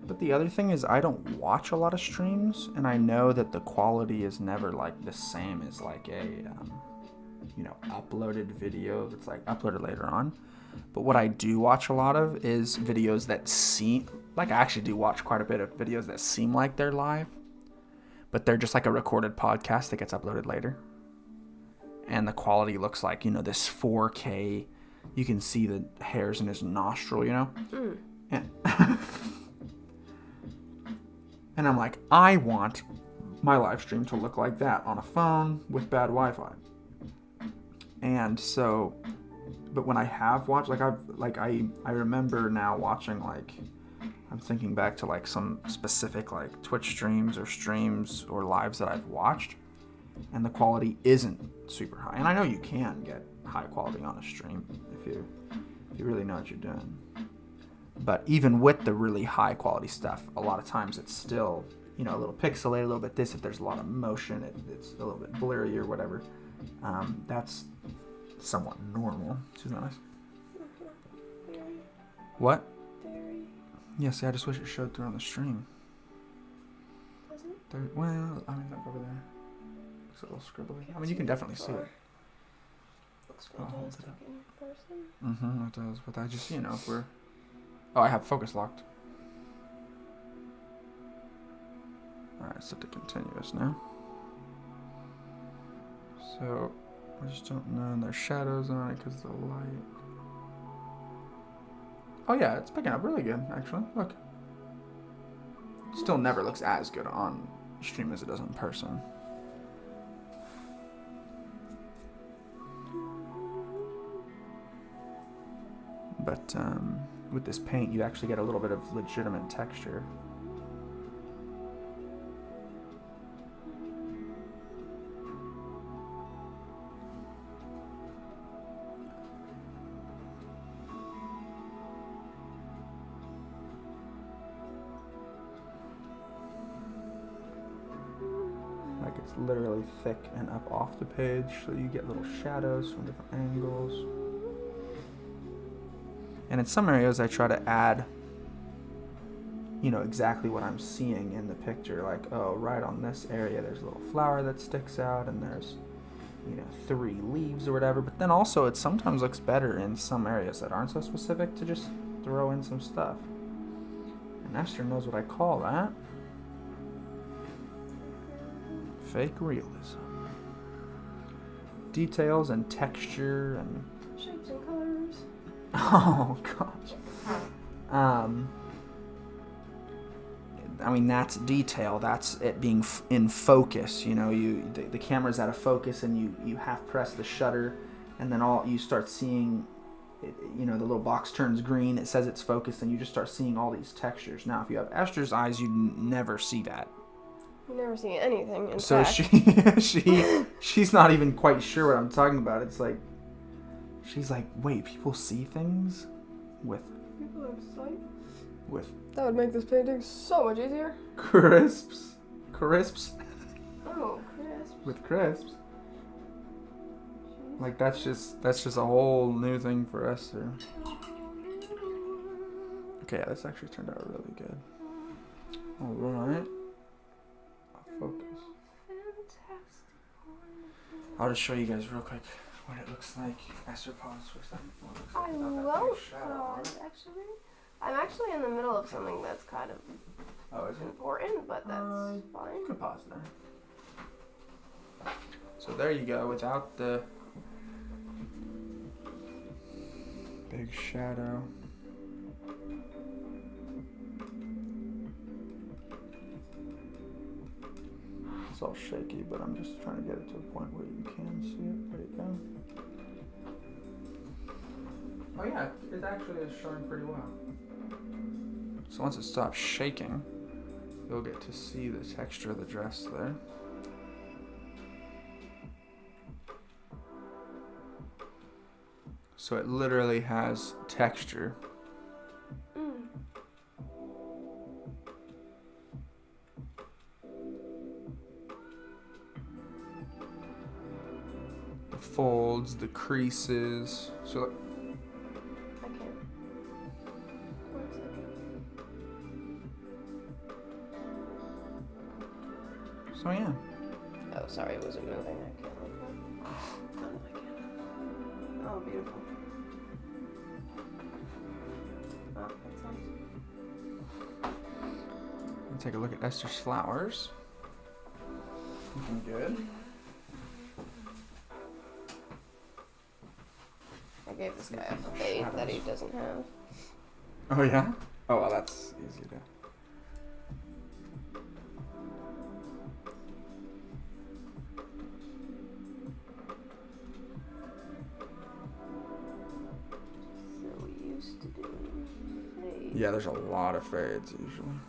But the other thing is I don't watch a lot of streams, and I know that the quality is never like the same as like a uploaded video that's like uploaded later on. But what I do watch a lot of is videos that seem like, I actually do watch quite a bit of videos that seem like they're live, but they're just like a recorded podcast that gets uploaded later. And the quality looks like, this 4K, you can see the hairs in his nostril, And and I'm like, I want my live stream to look like that on a phone with bad Wi-Fi. And so, but when I have watched, I remember now watching, I'm thinking back to some specific Twitch streams or lives that I've watched, and the quality isn't super high. And I know you can get high quality on a stream if you really know what you're doing. But even with the really high quality stuff, a lot of times it's still, you know, a little pixelated, a little bit this. If there's a lot of motion, it's a little bit blurry or whatever. That's somewhat normal. She's not nice. What? Yes, I just wish it showed through on the stream. Well, I mean, look over there. It's a little scribbly. I mean, you can definitely see it. I'll hold it up. It does. But I just, you know, if we're... Oh, I have focus locked. Alright, set to continuous now. So, I just don't know. And there's shadows on it because of the light. Oh yeah, it's picking up really good, actually. Look. Still never looks as good on stream as it does in person. But with this paint, you actually get a little bit of legitimate texture. It's literally thick and up off the page, so you get little shadows from different angles. And in some areas I try to add, you know, exactly what I'm seeing in the picture. Like, oh, right on this area there's a little flower that sticks out and there's, you know, 3 leaves or whatever. But then also it sometimes looks better in some areas that aren't so specific to just throw in some stuff. And Esther knows what I call that. Fake realism. Details and texture and shapes and colors. Oh gosh. I mean, that's detail. That's it being in focus. You know, the camera's out of focus, and you half press the shutter, and then you start seeing, you know, the little box turns green. It says it's focused, and you just start seeing all these textures. Now, if you have Esther's eyes, you never see that. You never see anything. In So fact. she's not even quite sure what I'm talking about. It's like she's like, wait, people see things with People have sight. With That would make this painting so much easier. crisps. Oh, crisps. With crisps. Like that's just a whole new thing for us. Okay, yeah, this actually turned out really good. All right. Focus. I'll just show you guys real quick what it looks like. Esther, pause for a second. I won't pause, actually. I'm actually in the middle of something that's kind of important, but that's fine. You can pause there. So there you go, without the big shadow. It's all shaky, but I'm just trying to get it to a point where you can see it. There you go. Oh yeah, it actually is showing pretty well. So once it stops shaking, you'll get to see the texture of the dress there. So it literally has texture. The folds, the creases. So look. I can't. 1 second. So yeah. Oh, sorry, it wasn't moving. I can't look at it. Oh, I can. Oh, beautiful. Oh, that's nice. Take a look at Esther's flowers. Looking good. I gave this guy a fade that he doesn't have. Oh yeah? Oh well, that's easy to. So we used to do fades. Yeah, there's a lot of fades usually.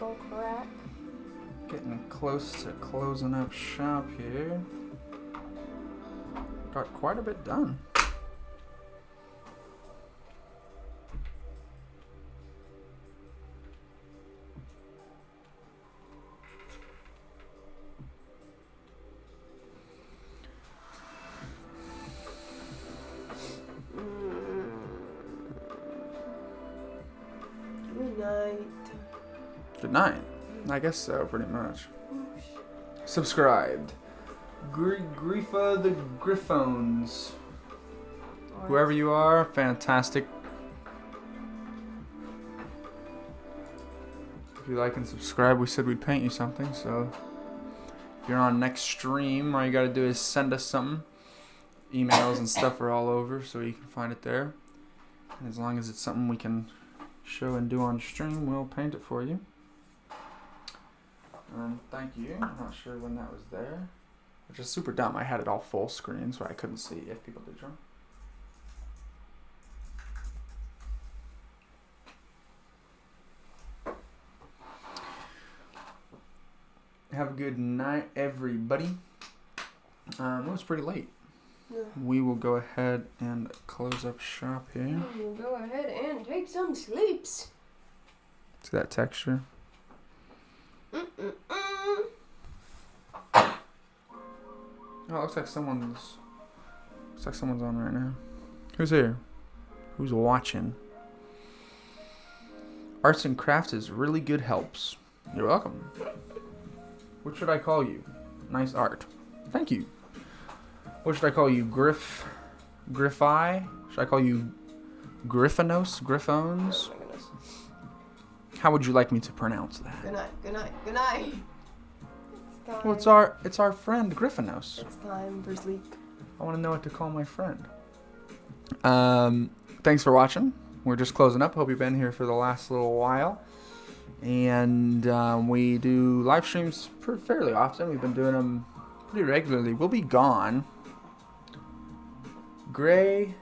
all crack. Getting close to closing up shop here. Got quite a bit done. Good night. Good night. I guess so, pretty much. Subscribed. Griefa the Griffones. Whoever you are, fantastic. If you like and subscribe, we said we'd paint you something, so if you're on next stream, all you gotta do is send us something. Emails and stuff are all over, so you can find it there. And as long as it's something we can show and do on stream, we'll paint it for you. And thank you. I'm not sure when that was there. Which is super dumb. I had it all full screen, so I couldn't see if people did draw. Have a good night, everybody. It was pretty late. Yeah. We will go ahead and close up shop here. We'll go ahead and take some sleeps. See that texture? Oh, it looks like someone's on right now. Who's here? Who's watching? Arts and crafts is really good helps. You're welcome. What should I call you? Nice art. Thank you. What should I call you? Griffi? Should I call you Griffonos? Griffones? Oh my goodness. How would you like me to pronounce that? Good night. Good night. Good night. Well, it's our friend Griffonos. It's time for sleep. I want to know what to call my friend. Thanks for watching. We're just closing up. Hope you've been here for the last little while. And we do live streams fairly often. We've been doing them pretty regularly. We'll be gone. Graphia.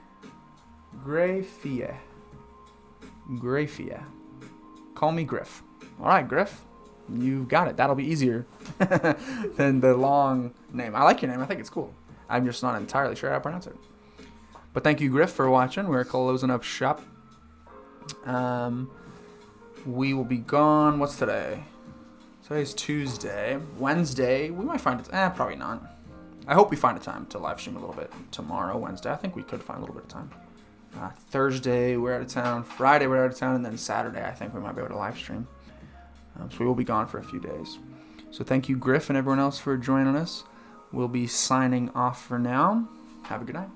Call me Griff. All right, Griff. You got it. That'll be easier than the long name. I like your name. I think it's cool. I'm just not entirely sure how to pronounce it. But thank you, Griff, for watching. We're closing up shop. We will be gone. What's today? Today's Tuesday. Wednesday, we might find it. Probably not. I hope we find a time to live stream a little bit tomorrow, Wednesday. I think we could find a little bit of time. Thursday, we're out of town. Friday, we're out of town. And then Saturday, I think we might be able to live stream. So we will be gone for a few days. So thank you, Griff, and everyone else for joining us. We'll be signing off for now. Have a good night.